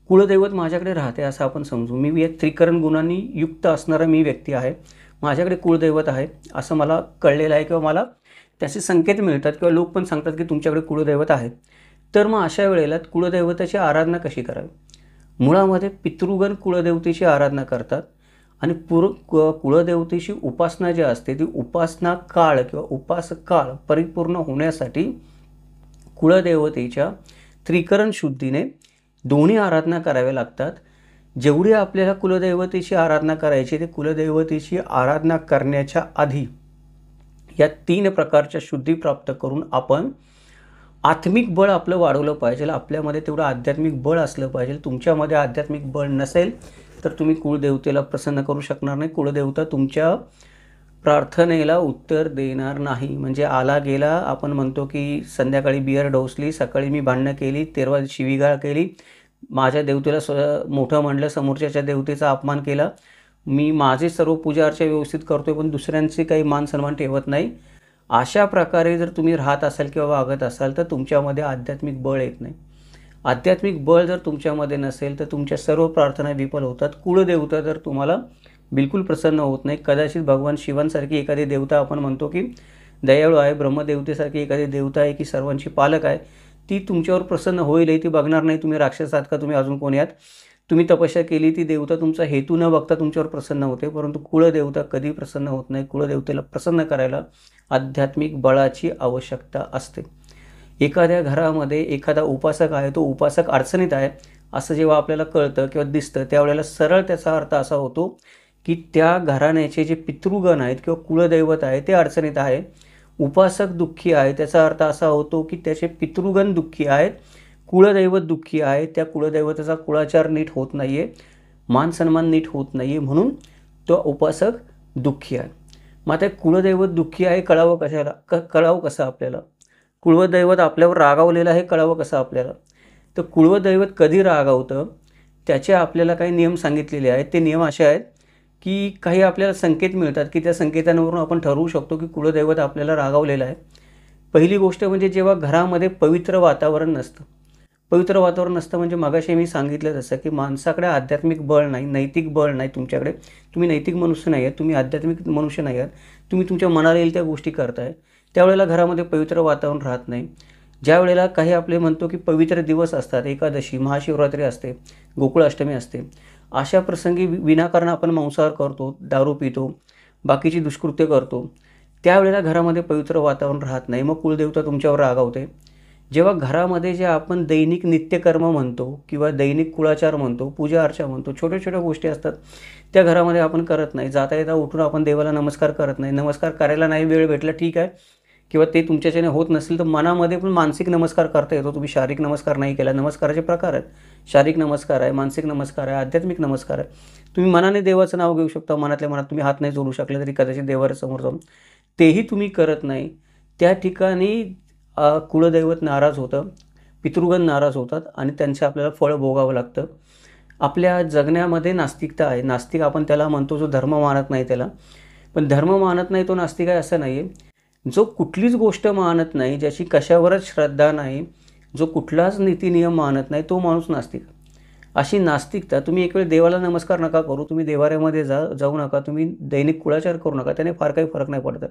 कुळदैवत माझ्याकडे राहते असं आपण समजू. मी या त्रिकरण गुणांनी युक्त असणारा मी व्यक्ती आहे, माझ्याकडे कुळदैवत आहे असं मला कळलेलं आहे किंवा मला त्याचे संकेत मिळतात किंवा लोक पण सांगतात की तुमच्याकडे कुळदैवत आहे. तर मग अशा वेळेला कुळदैवताची आराधना कशी करावी? मुळामध्ये पितृगण कुळदेवतेची आराधना करतात आणि कुळदेवतेची उपासना जी असते ती उपासना काळ किंवा उपासक काळ परिपूर्ण होण्यासाठी कुळदेवतेच्या त्रिकरण शुद्धीने दोन्ही आराधना कराव्या लागतात. जेवढी आपल्याला कुलदैवतेची आराधना करायची ते कुलदैवतेची आराधना करण्याच्या आधी या 3 प्रकारच्या शुद्धी प्राप्त करून आपण आत्मिक बळ आपलं वाढवलं पाहिजे. आपल्यामध्ये तेवढं आध्यात्मिक बळ असलं पाहिजे. तुमच्यामध्ये आध्यात्मिक बळ नसेल तर तुम्ही कुळदेवतेला प्रसन्न करू शकणार नाही. कुळदेवता तुमच्या प्रार्थनेला उत्तर देणार नाही. म्हणजे आला गेला, आपण म्हणतो की संध्याकाळी बियर डोसली, सकाळी मी भांडणं केली, तेरवा शिवीगाळ केली, माझ्या देवतेला मोठं म्हणलं, समोरच्याच्या देवतेचा अपमान केला, मी माझे सर्व पूजा अर्चा व्यवस्थित करतोय पण दुसऱ्यांचे काही मान सन्मान ठेवत नाही, अशा प्रकारे जर तुम्ही राहत असाल किंवा वागत असाल तर तुमच्यामध्ये आध्यात्मिक बळ येत नाही. आध्यात्मिक बळ जर तुमच्यामध्ये नसेल तर तुमच्या सर्व प्रार्थना विफल होतात. कुळदेवता तर तुम्हाला बिलकुल प्रसन्न होत नाही. कदाचित भगवान शिवांसारखी एखादी देवता आपण म्हणतो की दयाळू आहे, ब्रह्मदेवतेसारखी एखादी देवता आहे की सर्वांची पालक आहे, ती तुमच्यावर प्रसन्न होईल ती बघणार नाही. तुम्ही राक्षस आहात का, तुम्ही अजून कोणी आहात, तुम्ही तपस्या केली, ती देवता तुमचा हेतू न बघता तुमच्यावर प्रसन्न होते. परंतु कुळदेवता कधी प्रसन्न होत नाही. कुळदेवतेला प्रसन्न करायला आध्यात्मिक बळाची आवश्यकता असते. एखाद्या घरामध्ये एखादा उपासक आहे, तो उपासक अडचणीत आहे असं जेव्हा आपल्याला कळतं किंवा दिसतं त्यावेळेला सरळ त्याचा अर्थ असा होतो की त्या घराण्याचे जे पितृगण आहेत किंवा कुळदैवत आहे ते अडचणीत आहे. उपासक दुःखी आहे त्याचा अर्थ असा होतो की त्याचे पितृगण दुःखी आहेत, कुळदैवत दुःखी आहे, त्या कुळदैवताचा कुळाचार नीट होत नाही आहे, मान सन्मान नीट होत नाही आहे, म्हणून तो उपासक दुःखी आहे. मग आता कुळदैवत दुःखी आहे कळावं कशाला, कळावं कसं आपल्याला? कुळदैवत आपल्यावर रागावलेलं आहे कळावं कसं आपल्याला? तर कुळदैवत कधी रागावतं त्याचे आपल्याला काही नियम सांगितलेले आहेत. ते नियम असे आहेत की काही आपल्याला संकेत मिळतात की त्या संकेतांवरून आपण ठरवू शकतो की कुळदैवत आपल्याला रागावलेलं आहे. पहिली गोष्ट म्हणजे जेव्हा घरामध्ये पवित्र वातावरण नसतं. पवित्र वातावरण नसतं म्हणजे मगाशी मी सांगितलं तसं की माणसाकडे आध्यात्मिक बळ नाही, नैतिक बळ नाही तुमच्याकडे. तुम्ही नैतिक मनुष्य नाही आहात, तुम्ही आध्यात्मिक मनुष्य नाही आहात, तुम्ही तुमच्या मनाला येईल त्या गोष्टी करताय. त्यावेळेला घरामध्ये पवित्र वातावरण राहत नाही. ज्या वेळेला काही आपले म्हणतो की पवित्र दिवस असतात, एकादशी, महाशिवरात्री असते, गोकुळाष्टमी असते, अशा प्रसंगी विनाकारण आपण मांसाहार करतो, दारू पितो, बाकीची दुष्कृत्य करतो, त्यावेळेला घरामध्ये पवित्र वातावरण राहत नाही. मग कुळदेवता तुमच्यावर रागावते. जेव्हा घरामध्ये जे आपण दैनिक नित्यकर्म म्हणतो किंवा दैनिक कुळाचार म्हणतो, पूजा अर्चा म्हणतो, छोट्या छोट्या गोष्टी असतात त्या घरामध्ये आपण करत नाही. जाता येता उठून आपण देवाला नमस्कार करत नाही. नमस्कार करायला नाही वेळ भेटला ठीक आहे, किंवा ते तुमच्याच्याने होत नसेल तर मनामध्ये पण मानसिक नमस्कार करता येतो. तुम्ही शारीरिक नमस्कार नाही केला. नमस्काराचे प्रकार आहेत, शारीरिक नमस्कार आहे, मानसिक नमस्कार आहे, आध्यात्मिक नमस्कार आहे. तुम्ही मनाने देवाचं नाव घेऊ शकता. मनातल्या मनात तुम्ही हात नाही जोडू शकले तरी कदाचित देवासमोर जाऊन तेही तुम्ही करत नाही. त्या ठिकाणी कुलदैवत नाराज होतं, पितृगण नाराज होतात आणि त्यांचं आपल्याला फळ भोगावं लागतं. आपल्या जगण्यामध्ये नास्तिकता आहे. नास्तिक आपण त्याला म्हणतो जो धर्म मानत नाही त्याला. पण धर्म मानत नाही तो नास्तिक आहे असं नाही आहे. जो कुठलीच गोष्ट मानत नाही, ज्याची कशावरच श्रद्धा नाही, जो कुठलाच नीतिनियम मानत नाही, तो माणूस नास्तिक. अशी नास्तिकता, तुम्ही एक वेळ देवाला नमस्कार नका करू, तुम्ही देवाऱ्यामध्ये जाऊ नका, तुम्ही दैनिक कुळाचार करू नका, त्याने फार काही फरक नाही पडत.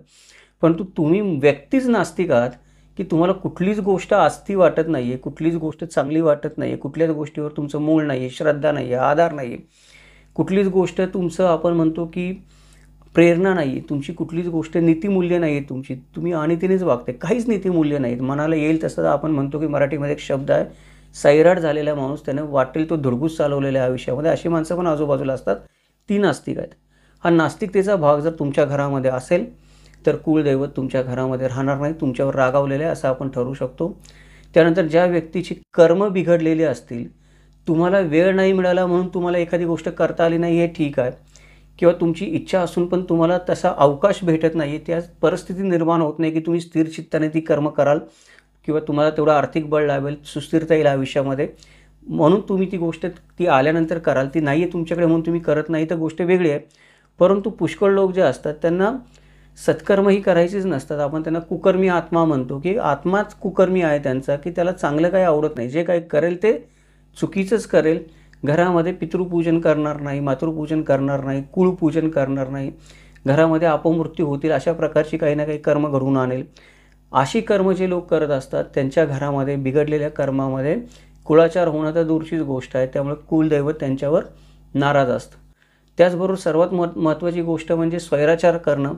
परंतु तुम्ही व्यक्तीच नास्तिक आहात की तुम्हाला कुठलीच गोष्ट आस्ती वाटत नाही आहे, कुठलीच गोष्ट चांगली वाटत नाही आहे, कुठल्याच गोष्टीवर तुमचं मूळ नाही आहे, श्रद्धा नाही आहे, आधार नाही आहे, कुठलीच गोष्ट तुमचं आपण म्हणतो की प्रेरणा नाही आहे, तुमची कुठलीच गोष्ट नीतिमूल्य नाही आहे तुमची, तुम्ही अनितीनेच वागते, काहीच नीतिमूल्य नाहीत. मनाला येईल तसं आपण म्हणतो की मराठीमध्ये एक शब्द आहे, सैराट झालेला माणूस, त्याने वाटेल तो धुडगूस चालवलेल्या आयुष्यामध्ये, अशी माणसं पण आजूबाजूला असतात, ती नास्तिक आहेत. हा नास्तिकतेचा भाग जर तुमच्या घरामध्ये असेल तर कुळदैवत तुमच्या घरामध्ये राहणार नाही, तुमच्यावर रागावलेले आहे असं आपण ठरवू शकतो. त्यानंतर ज्या व्यक्तीची कर्म बिघडलेली असतील, तुम्हाला वेळ नाही मिळाला म्हणून तुम्हाला एखादी गोष्ट करता आली नाही हे ठीक आहे, किंवा तुमची इच्छा असून पण तुम्हाला तसा अवकाश भेटत नाही, त्या परिस्थिती निर्माण होत नाही की तुम्ही स्थिर चित्ताने ती कर्म कराल किंवा तुम्हाला तेवढं आर्थिक बळ लाभेल, सुस्थिरता येईल आयुष्यामध्ये, म्हणून तुम्ही ती गोष्ट ती आल्यानंतर कराल, ती नाही आहे तुमच्याकडे म्हणून तुम्ही करत नाही तर गोष्ट वेगळी आहे. परंतु पुष्कळ लोक जे असतात त्यांना सत्कर्मही करायचीच नसतात, आपण त्यांना कुकर्मी आत्मा म्हणतो की आत्माच कुकर्मी आहे त्यांचा, की त्याला चांगलं काही आवडत नाही, जे काही करेल ते चुकीचंच करेल. घरामध्ये पितृपूजन करणार नाही, मातृपूजन करणार नाही, कुळपूजन करणार नाही, घरामध्ये अपमृत्यू होतील अशा प्रकारची काही ना काही कर्म घडवून आणेल. अशी कर्म जे लोक करत असतात त्यांच्या घरामध्ये बिघडलेल्या कर्मामध्ये कुळाचार होणं तर दूरचीच गोष्ट आहे, त्यामुळे कुलदैवत त्यांच्यावर नाराज असतं. त्याचबरोबर सर्वात महत्त्वाची गोष्ट म्हणजे स्वैराचार करणं.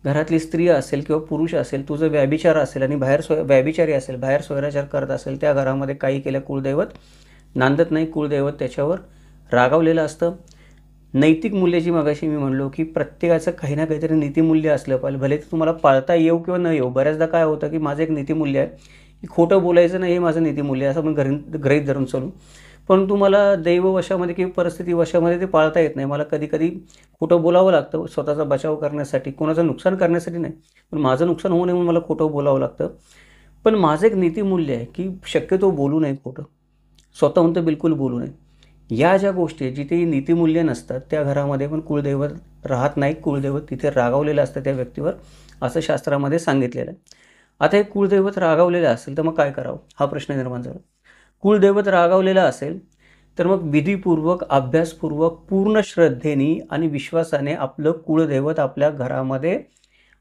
घरातली स्त्री असेल किंवा पुरुष असेल, तुझं व्याभिचार असेल आणि बाहेर व्याभिचारी असेल, बाहेर स्वैराचार करत असेल, त्या घरामध्ये काही केलं कुलदैवत नांदत नाही, कुलदैवत त्याच्यावर रागावलेलं असतं. नैतिक मूल्याची मगाशी मी म्हणलो की प्रत्येकाचं काही ना काहीतरी नीतिमूल्य असलं पाहिजे, भले ते तुम्हाला पाळता येऊ किंवा न येऊ. बऱ्याचदा काय होतं की माझं एक नीतिमूल्य आहे की खोटं बोलायचं नाही, हे माझं नीतिमूल्य आहे असं आपण गृहीत धरून चालू, पण तुम्हाला दैववशामध्ये किंवा परिस्थितीवशामध्ये ते पाळता येत नाही. मला कधी कधी खोटं बोलावं लागतं स्वतःचा बचाव करण्यासाठी, कोणाचं नुकसान करण्यासाठी नाही, पण माझं नुकसान होऊ नये म्हणून मला खोटं बोलावं लागतं. पण माझं एक नीतिमूल्य आहे की शक्यतो बोलू नये खोटं, स्वतःहून तर बिलकुल बोलू नये. या ज्या गोष्टी जिथे नीतिमूल्य नसतात त्या घरामध्ये पण कुळदैवत राहत नाही, कुळदैवत तिथे रागावलेलं असतं त्या व्यक्तीवर, असं शास्त्रामध्ये सांगितलेलं आहे. आता हे कुळदैवत रागावलेलं असेल तर मग काय करावं हा प्रश्न निर्माण झाला. कुळदैवत रागावलेलं असेल तर मग विधीपूर्वक, अभ्यासपूर्वक, पूर्ण श्रद्धेने आणि विश्वासाने आपलं कुळदैवत आपल्या घरामध्ये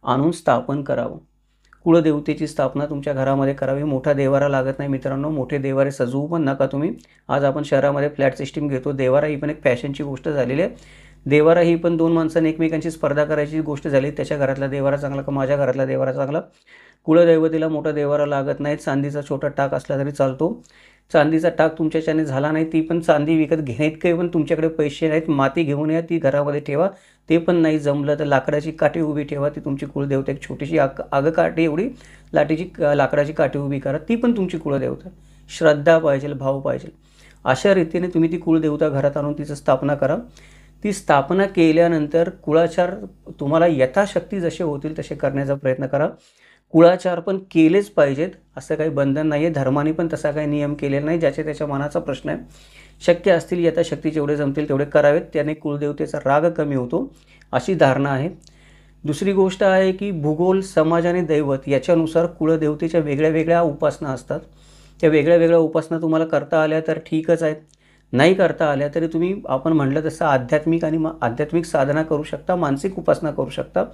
आणून स्थापन करावं. कुळदेवतेची स्थापना तुमच्या घरामध्ये करावी. मोठा देवारा लागत नाही मित्रांनो, मोठे देवारे सजवू पण नका तुम्ही. आज आपण शहरामध्ये फ्लॅट सिस्टीम घेतो, देवारा ही पण एक फॅशनची गोष्ट झालेली आहे. देवारा ही पण दोन माणसांनी एकमेकांची स्पर्धा करायची गोष्ट झाली, त्याच्या घरातला देवारा चांगला का माझ्या घरातला देवारा चांगला. कुळदैवतीला मोठा देवारा लागत नाही, चांदीचा छोटा टाक असला तरी चालतो. चांदीचा टाक तुमच्याच्याने झाला नाही, ती पण चांदी विकत घेण्यात काही पण तुमच्याकडे पैसे नाहीत, माती घेऊन या, ती घरामध्ये ठेवा. ते पण नाही जमलं तर लाकडाची काठी उभी ठेवा, ती तुमची कुळदेवता. एक छोटीशी काठी एवढी लाकडाची काठी उभी करा, ती पण तुमची कुळदेवता. श्रद्धा पाहिजे, भाव पाहिजे, अशा रीतीने तुम्ही ती कुळदेवता घरात आणून तिचं स्थापना करा. ती स्थापना केल्यानंतर कुळाचार तुम्हाला यथाशक्ती जसे होतील तसे करण्याचा प्रयत्न करा. कुळाचार पण केलेच पाहिजेत, असं काही बंधन नाही आहे, धर्माने पण तसा काही नियम केलेला नाही, ज्याच्या त्याच्या मनाचा प्रश्न आहे. शक्य असतील यथाशक्ती जेवढे जमतील तेवढे करावेत, त्याने कुळदेवतेचा राग कमी होतो अशी धारणा आहे. दुसरी गोष्ट आहे की भूगोल, समाज आणि दैवत याच्यानुसार कुळदेवतेच्या वेगळ्या वेगळ्या उपासना असतात. त्या वेगळ्या वेगळ्या उपासना तुम्हाला करता आल्या तर ठीकच आहेत, नाही करता आल्या तरी तुम्ही आपण म्हटलं तसं आध्यात्मिक साधना करू शकता, मानसिक उपासना करू शकता.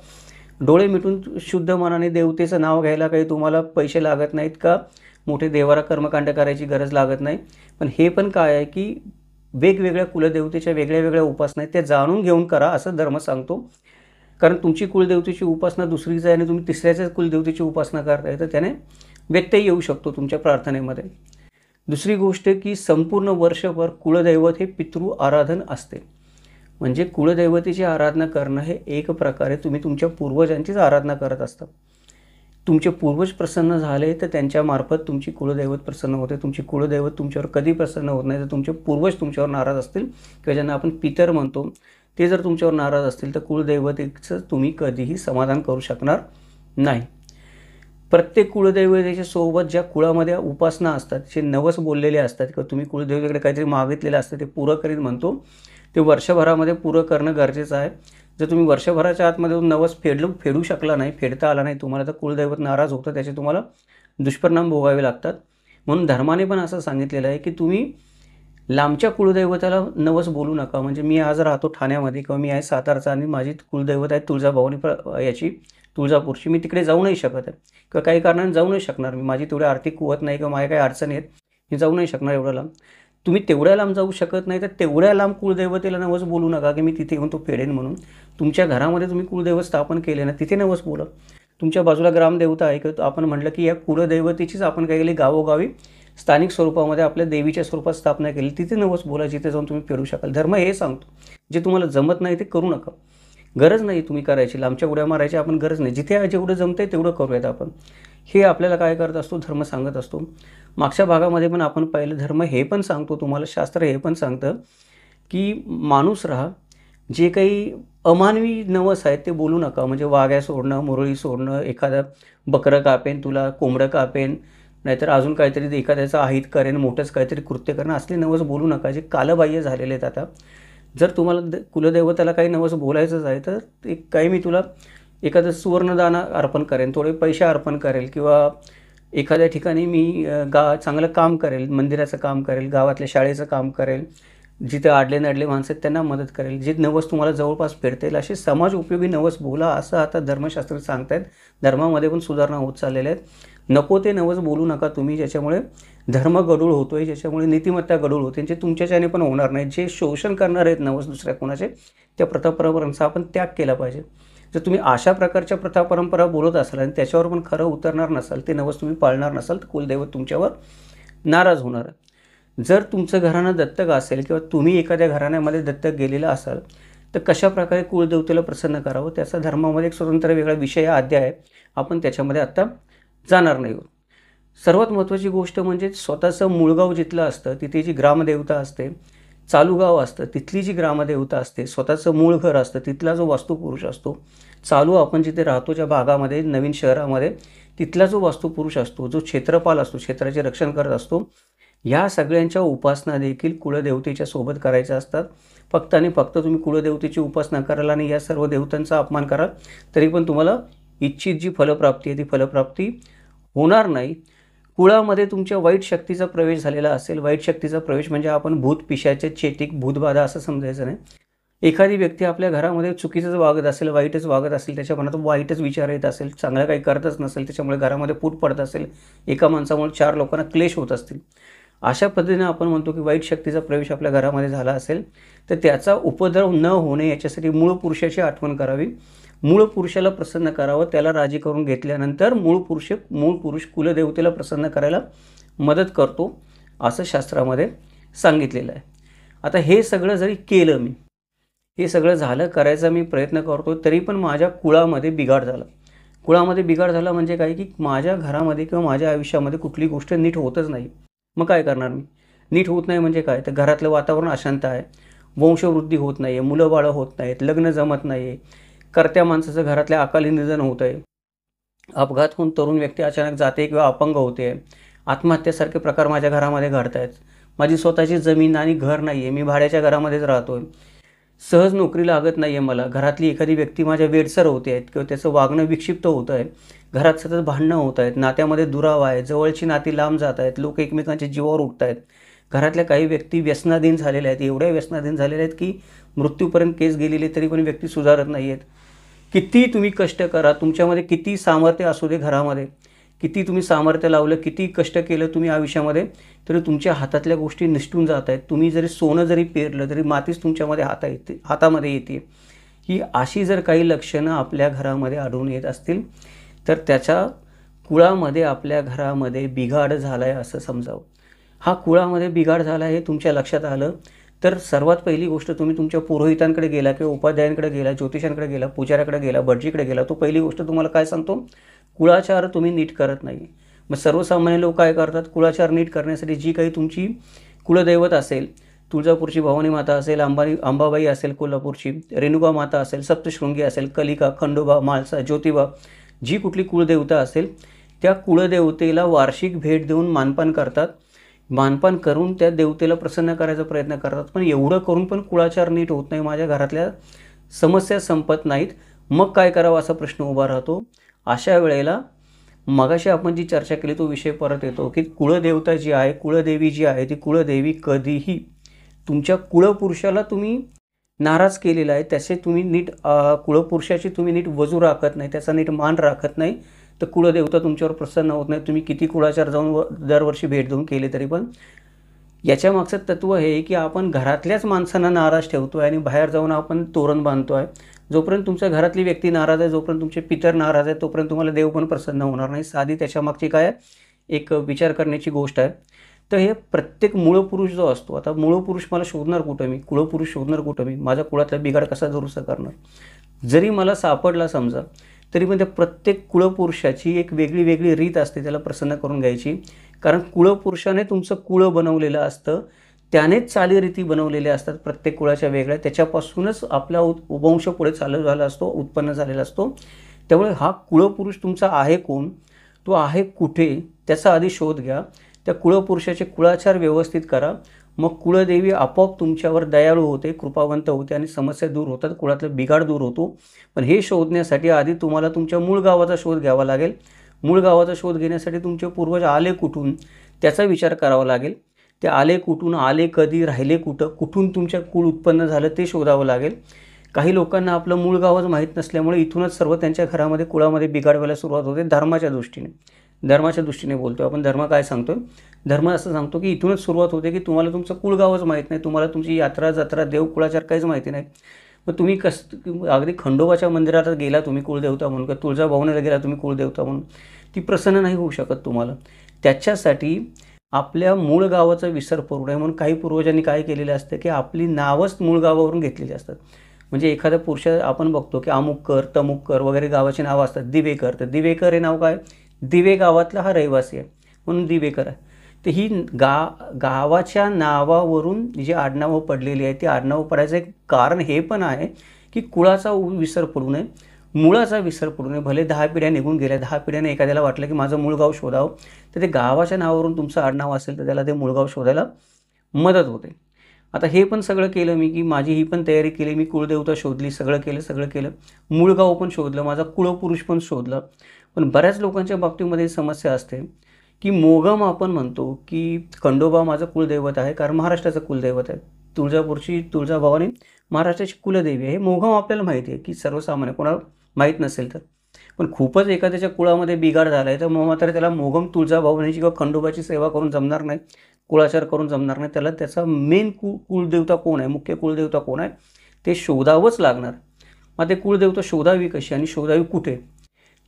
डोळे मिटून शुद्ध मनाने देवतेचं नाव घ्यायला काही तुम्हाला पैसे लागत नाहीत का मोठे देवारा कर्मकांड करायची गरज लागत नाही. पण हे पण काय आहे की वेगवेगळ्या कुलदेवतेच्या वेगळ्या वेगळ्या उपासना आहेत, त्या जाणून घेऊन करा असं धर्म सांगतो. कारण तुमची कुलदेवतेची उपासना दुसरीच आहे आणि तुम्ही तिसऱ्याच्याच कुलदेवतेची उपासना करताय तर त्याने व्यत्यय येऊ शकतो तुमच्या प्रार्थनेमध्ये. दुसरी गोष्ट की संपूर्ण वर्षभर कुलदैवत हे पितृ आराधन असते. म्हणजे कुळदैवतेची आराधना करणं हे एक प्रकारे तुम्ही तुमच्या पूर्वजांचीच आराधना करत असता. तुमचे पूर्वज प्रसन्न झाले तर त्यांच्यामार्फत तुमची कुळदैवत प्रसन्न होते. तुमची कुळदैवत तुमच्यावर कधी प्रसन्न होत नाही तर तुमचे पूर्वज तुमच्यावर नाराज असतील किंवा ज्यांना आपण पितर म्हणतो ते जर तुमच्यावर नाराज असतील तर कुळदैवतेचं तुम्ही कधीही समाधान करू शकणार नाही. प्रत्येक कुळदैवतेच्या सोबत ज्या कुळामध्ये उपासना असतात, जे नवस बोललेले असतात किंवा तुम्ही कुळदेवतेकडे काहीतरी मागितलेलं असतं ते पुरं करीत म्हणतो, ते वर्षभरामध्ये पुरं करणं गरजेचं आहे. जर तुम्ही वर्षभराच्या आतमध्ये नवस फेडू शकला नाही, फेडता आला नाही तुम्हाला, तर कुळदैवत नाराज होतं, त्याचे तुम्हाला दुष्परिणाम भोगावे लागतात. म्हणून धर्माने पण असं सांगितलेलं आहे की तुम्ही लांबच्या कुळदैवताला नवस बोलू नका. म्हणजे मी आज राहतो ठाण्यामध्ये किंवा मी आहे सातारचा आणि माझी कुळदैवत आहे तुळजाभवानी याची तुळजापूरची, मी तिकडे जाऊ नाही शकत आहे किंवा काही कारणाने जाऊ नाही शकणार. माझी तेवढी आर्थिक कुवत नाही किंवा माझ्या काही अडचणी आहेत, मी जाऊ नाही शकणार एवढ्या लांब. तुम्ही तेवढ्या लांब जाऊ शकत नाही तर तेवढ्या लांब कुळदैवतेला नवस बोलू नका की मी तिथे येऊन तो फेडेन म्हणून. तुमच्या घरामध्ये तुम्ही कुळदैवत स्थापन केले ना, तिथे नवस बोला. तुमच्या बाजूला ग्रामदेवता आहे की आपण म्हटलं की या कुळदैवतेचीच आपण काय केली, गावोगावी स्थानिक स्वरूपामध्ये आपल्या देवीच्या स्वरूपात स्थापना केली, तिथे नवस बोला, जिथे जाऊन तुम्ही फेडू शकाल. धर्म हे सांगतो, जे तुम्हाला जमत नाही ते करू नका. गरज नाही तुम्ही करायची, लांबच्या उड्या मारायची आपण गरज नाही. जिथे जेवढं जमतंय तेवढं करूयात आपण, हे आपल्याला काय करत असतो, धर्म सांगत असतो. मागच्या भागामध्ये पण आपण पाहिलं, धर्म हे पण सांगतो तुम्हाला, शास्त्र हे पण सांगतं की माणूस राहा, जे काही अमानवी नवस आहेत ते बोलू नका. म्हणजे वाघ्या सोडणं, मुरळी सोडणं, एखादं बकरं कापेन तुला, कोंबडं कापेन, नाहीतर अजून काहीतरी एखाद्याचं अहित करेन, मोठंच काहीतरी कृत्य करणं, असले नवस बोलू नका जे कालबाह्य झालेले आहेत. आता जर तुम्हाला कुलदैवताला काही नवस बोलायचंच आहे तर एक काही मी तुला एखादं सुवर्णदाना अर्पण करेन, थोडे पैसे अर्पण करेल किंवा एखाद्या ठिकाणी मी चांगलं काम करेल, मंदिराचं काम करेल, गावातल्या शाळेचं काम करेल, जिथे आडले नडले माणसं आहेत त्यांना मदत करेल, जे नवस तुम्हाला जवळपास फेडता येईल असे समाज उपयोगी नवस बोला, असं आता धर्मशास्त्र सांगतायत. धर्मामध्ये पण सुधारणा होत चाललेल्या आहेत. नको ते नवस बोलू नका तुम्ही, ज्याच्यामुळे धर्म गडूळ होतोय, ज्याच्यामुळे नीतिमत्ता गडूळ होते, जे तुमच्याच्याने पण होणार नाही. जे शोषण करणार आहेत नवस दुसऱ्या कोणाचे, त्या प्रथा परंपरांचा आपण त्याग केला पाहिजे. जर तुम्ही अशा प्रकारच्या प्रथा परंपरा बोलत असाल आणि त्याच्यावर पण खरं उतरणार नसाल, ते नवस तुम्ही पाळणार नसाल, तर कुलदैवत तुमच्यावर नाराज होणार आहे. जर तुमचं घराणं दत्तक असेल किंवा तुम्ही एखाद्या घराण्यामध्ये दत्तक गेलेला असाल, तर कशाप्रकारे कुलदेवतेला प्रसन्न करावं, त्याचा धर्मामध्ये एक स्वतंत्र वेगळा विषय अध्याय आहे, आपण त्याच्यामध्ये आत्ता जाणार नाही. सर्वात महत्त्वाची गोष्ट म्हणजे स्वतःचं मूळगाव जिथलं असतं तिथे जी ग्रामदेवता असते, चालू गाव असतं तिथली जी ग्रामदेवता असते, स्वतःचं मूळ घर असतं तिथला जो वास्तुपुरुष असतो, चालू आपण जिथे राहतो ज्या भागामध्ये नवीन शहरामध्ये तिथला जो वास्तुपुरुष असतो, जो क्षेत्रपाल असतो, क्षेत्राचे रक्षण करत असतो, या सगळ्यांच्या उपासना देखील कुळदेवतेच्या सोबत करायच्या असतात. फक्त आणि फक्त तुम्ही कुळदेवतेची उपासना कराल आणि या सर्व देवतांचा अपमान कराल तरी पण तुम्हाला इच्छित जी फलप्राप्ती आहे ती फलप्राप्ती होणार नाही. कुळामध्ये तुमच्या वाईट शक्तीचा प्रवेश झालेला असेल, वाईट शक्तीचा प्रवेश म्हणजे आपण भूत पिशाचे चेटिक भूतबाधा असं समजायचं नाही. एखादी व्यक्ती आपल्या घरामध्ये चुकीचंच वागत असेल, वाईटच वागत असेल, त्याच्या मनात वाईटच विचार येत असेल, चांगलं काही करतच नसेल, त्याच्यामुळे घरामध्ये फूट पडत असेल, एका माणसामुळे 4 लोकांना क्लेश होत असतील, अशा पद्धतीने आपण म्हणतो की वाईट शक्तीचा प्रवेश आपल्या घरामध्ये झाला असेल तर त्याचा उपद्रव न होणे याच्यासाठी मूळ पुरुषाची आठवण करावी. मूळ पुरुषाला प्रसन्न करावं, त्याला राजी करून घेतल्यानंतर मूळ पुरुष कुलदेवतेला प्रसन्न करायला मदत करतो असं शास्त्रामध्ये सांगितलेलं आहे. आता हे सगळं जरी केलं, मी हे सगळं झालं, करायचा मी प्रयत्न करतो, तरी पण माझ्या कुळामध्ये बिघाड झाला. कुळामध्ये बिघाड झाला म्हणजे काय की माझ्या घरामध्ये किंवा माझ्या आयुष्यामध्ये कुठली गोष्ट नीट होतच नाही. मग काय करणार मी? नीट होत नाही म्हणजे काय, तर घरातलं वातावरण अशांत आहे, वंशवृद्धी होत नाही आहे, मुलं बाळं होत नाहीत, लग्न जमत नाही आहे, कर्त्या माणसाचं घरातल्या अकाली निधन होत आहे, अपघात होऊन तरुण व्यक्ती अचानक जाते किंवा अपंग होते, आत्महत्येसारखे प्रकार माझ्या घरामध्ये घडत आहेत, माझी स्वतःची जमीन आणि घर नाही आहे, मी भाड्याच्या घरामध्येच राहतो आहे, सहज नोकरी लागत नाही आहे मला, घरातली एखादी व्यक्ती माझ्या वेडसर होते आहेत किंवा त्याचं वागणं विक्षिप्त होतं आहे, घरात सतत भांडणं होत आहेत, नात्यामध्ये दुरावा आहे, जवळची नाती लांब जात आहेत, लोक एकमेकांच्या जीवावर उठत आहेत, घरातल्या काही व्यक्ती व्यसनाधीन झालेल्या आहेत, एवढ्या व्यसनाधीन झालेल्या आहेत की मृत्यूपर्यंत केस गेलेली तरी पण व्यक्ती सुधारत नाही आहेत. किती तुम्ही कष्ट करा, तुमच्यामध्ये किती सामर्थ्य असू दे, घरामध्ये किती तुम्ही सामर्थ्य लावलं, किती कष्ट केलं तुम्ही आयुष्यामध्ये, तरी तुमच्या हातातल्या गोष्टी निसटून जात आहेत. तुम्ही जरी सोनं जरी पेरलं तरी मातीच तुमच्यामध्ये हातामध्ये येते. ही अशी जर काही लक्षणं आपल्या घरामध्ये आढळून येत असतील तर त्याच्या कुळामध्ये आपल्या घरामध्ये बिघाड झाला आहे असं समजावं. हा कुळामध्ये बिघाड झाला हे तुमच्या लक्षात आलं तर सर्वात पहिली गोष्ट, तुम्ही तुमच्या पुरोहितांकडे गेला किंवा उपाध्यायांकडे गेला, ज्योतिषांकडे गेला, पुजाऱ्याकडे गेला, भटजीकडे गेला, तो पहिली गोष्ट तुम्हाला काय सांगतो, कुळाचार तुम्ही नीट करत नाही. मग सर्वसामान्य लोक काय करतात, कुळाचार नीट करण्यासाठी जी काही तुमची कुलदैवत असेल, तुळजापूरची भवानी माता असेल, अंबाबाई असेल कोल्हापूरची, रेणुका माता असेल, सप्तशृंगी असेल, कलिका, खंडोबा, माळसा, ज्योतिबा, जी कुठली कुलदेवता असेल त्या कुळदेवतेला वार्षिक भेट देऊन मानपान करतात. मानपान करून त्या देवतेला प्रसन्न करायचा प्रयत्न करतात. पण एवढं करून पण कुळाचार नीट होत नाही, माझ्या घरातल्या समस्या संपत नाहीत. मग काय करावं असा प्रश्न उभा राहतो. अशा वेळेला मगाशी आपण जी चर्चा केली तो विषय परत येतो की कुळदेवता जी आहे, कुळदेवी जी आहे, ती कुळदेवी कधीही तुमच्या कुळपुरुषाला तुम्ही नाराज केलेला आहे, त्याचे तुम्ही नीट कुळपुरुषाची तुम्ही नीट वजू राखत नाही, त्याचा नीट मान राखत नाही, तर कुळदेवता तुमच्यावर प्रसन्न होत नाही. तुम्ही किती कुळाचार जाऊन दरवर्षी भेट देऊन केले तरी पण. याच्या मागचं तत्त्व हे की आपण घरातल्याच माणसांना नाराज ठेवतो आहे आणि बाहेर जाऊन आपण तोरण बांधतो आहे. जोपर्यंत तुमच्या घरातली व्यक्ती नाराज आहे, जोपर्यंत तुमचे पितर नाराज आहे, तोपर्यंत तुम्हाला देव पण प्रसन्न होणार नाही. साधी त्याच्यामागची काय एक विचार करण्याची गोष्ट आहे. तर हे प्रत्येक मूळपुरुष जो असतो, आता मूळपुरुष मला शोधणार कुठं मी, कुळपुरुष शोधणार कुठं मी, माझ्या कुळातला बिघाड कसा दुरुस्त करणार. जरी मला सापडला समजा, तरी पण त्या प्रत्येक कुळपुरुषाची एक वेगळी वेगळी रीत असते त्याला प्रसन्न करून घ्यायची. कारण कुळपुरुषाने तुमचं कुळ बनवलेलं असतं, त्यानेच चालीरीती बनवलेल्या असतात प्रत्येक कुळाच्या वेगळ्या, त्याच्यापासूनच आपला वंश पुढे चालू झाला असतो, उत्पन्न झालेला असतो. त्यामुळे हा कुळपुरुष तुमचा आहे कोण, तो आहे कुठे, त्याचा आधी शोध घ्या. त्या कुळपुरुषाचे कुळाचार व्यवस्थित करा. मग कुळदेवी आपोआप तुमच्यावर दयाळू होते, कृपावंत होते आणि समस्या दूर होतात, कुळातलं बिघाड दूर होतो. पण हे शोधण्यासाठी आधी तुम्हाला तुमच्या मूळ गावाचा शोध घ्यावा लागेल. मूळ गावाचा शोध घेण्यासाठी तुमचे पूर्वज आले कुठून त्याचा विचार करावा लागेल. ते आले कुठून, आले कधी, राहिले कुठं, कुठून तुमच्या कुळ उत्पन्न झालं ते शोधावं लागेल. काही लोकांना आपलं मूळ गावच माहीत नसल्यामुळे इथूनच सर्व त्यांच्या घरामध्ये कुळामध्ये बिघाड व्हायला सुरुवात होते. धर्माच्या दृष्टीने बोलतो आपण. धर्म काय सांगतो, धर्म असं सांगतो की इथूनच सुरुवात होते की तुम्हाला तुमचं कुळगावच माहीत नाही, तुम्हाला तुमची यात्रा जत्रा देव कुळाचार काहीच माहिती नाही. मग तुम्ही अगदी खंडोबाच्या मंदिरात गेला तुम्ही कुळदेवता म्हणून, किंवा तुळजाभवानीला गेला तुम्ही कुळदेवता म्हणून, ती प्रसन्न नाही होऊ शकत तुम्हाला. त्याच्यासाठी आपल्या मूळ गावाचा विसर पडू नये म्हणून काही पूर्वजांनी काय केलेलं असतं की आपली नावच मूळ गावावरून घेतलेली असतात. म्हणजे एखाद्या पुरुष आपण बघतो की अमुक कर, तमुक कर वगैरे गावाची नावं असतात. दिवेकर, तर दिवेकर हे नाव काय, दिवे गावातला हा रहिवासी आहे म्हणून दिवेकर आहे. तर ही गावाच्या नावावरून जी आडनावं पडलेली आहे, ती आडनावं पडायचं एक कारण हे पण आहे की कुळाचा विसर पडू नये, मुळाचा विसर पडू नये. भले 10 पिढ्या निघून गेल्या, 10 पिढ्याने एखाद्याला वाटलं की माझं मूळ गाव शोधावं, तर ते गावाच्या नावावरून तुमचं आडनाव असेल तर त्याला ते मूळ गाव शोधायला मदत होते. आता हे पण सगळं केलं मी, की माझी ही पण तयारी केली, मी कुळदेवता शोधली, सगळं केलं, मूळ गाव पण शोधलं, माझा कुळपुरुष पण शोधला. पण बऱ्याच लोकांच्या बाबतीमध्ये समस्या असते की मोगम आपण म्हणतो की खंडोबा माझं कुलदैवत आहे, कारण महाराष्ट्राचं कुलदैवत आहे. तुळजापूरची तुळजाभवानी महाराष्ट्राची कुलदेवी आहे. हे मोगम आपल्याला माहिती आहे की सर्वसामान्य कोणाला माहीत नसेल तर. पण खूपच एखाद्याच्या कुळामध्ये बिघाड झाला आहे तर मग मात्र त्याला मोगम तुळजाभवानीची किंवा खंडोबाची सेवा करून जमणार नाही, कुळाचार करून जमणार नाही. त्याला त्याचा मेन कुलदेवता कोण आहे, मुख्य कुलदेवता कोण आहे ते शोधावंच लागणार. मग ते कुलदेवता शोधावी कशी आणि शोधावी कुठे,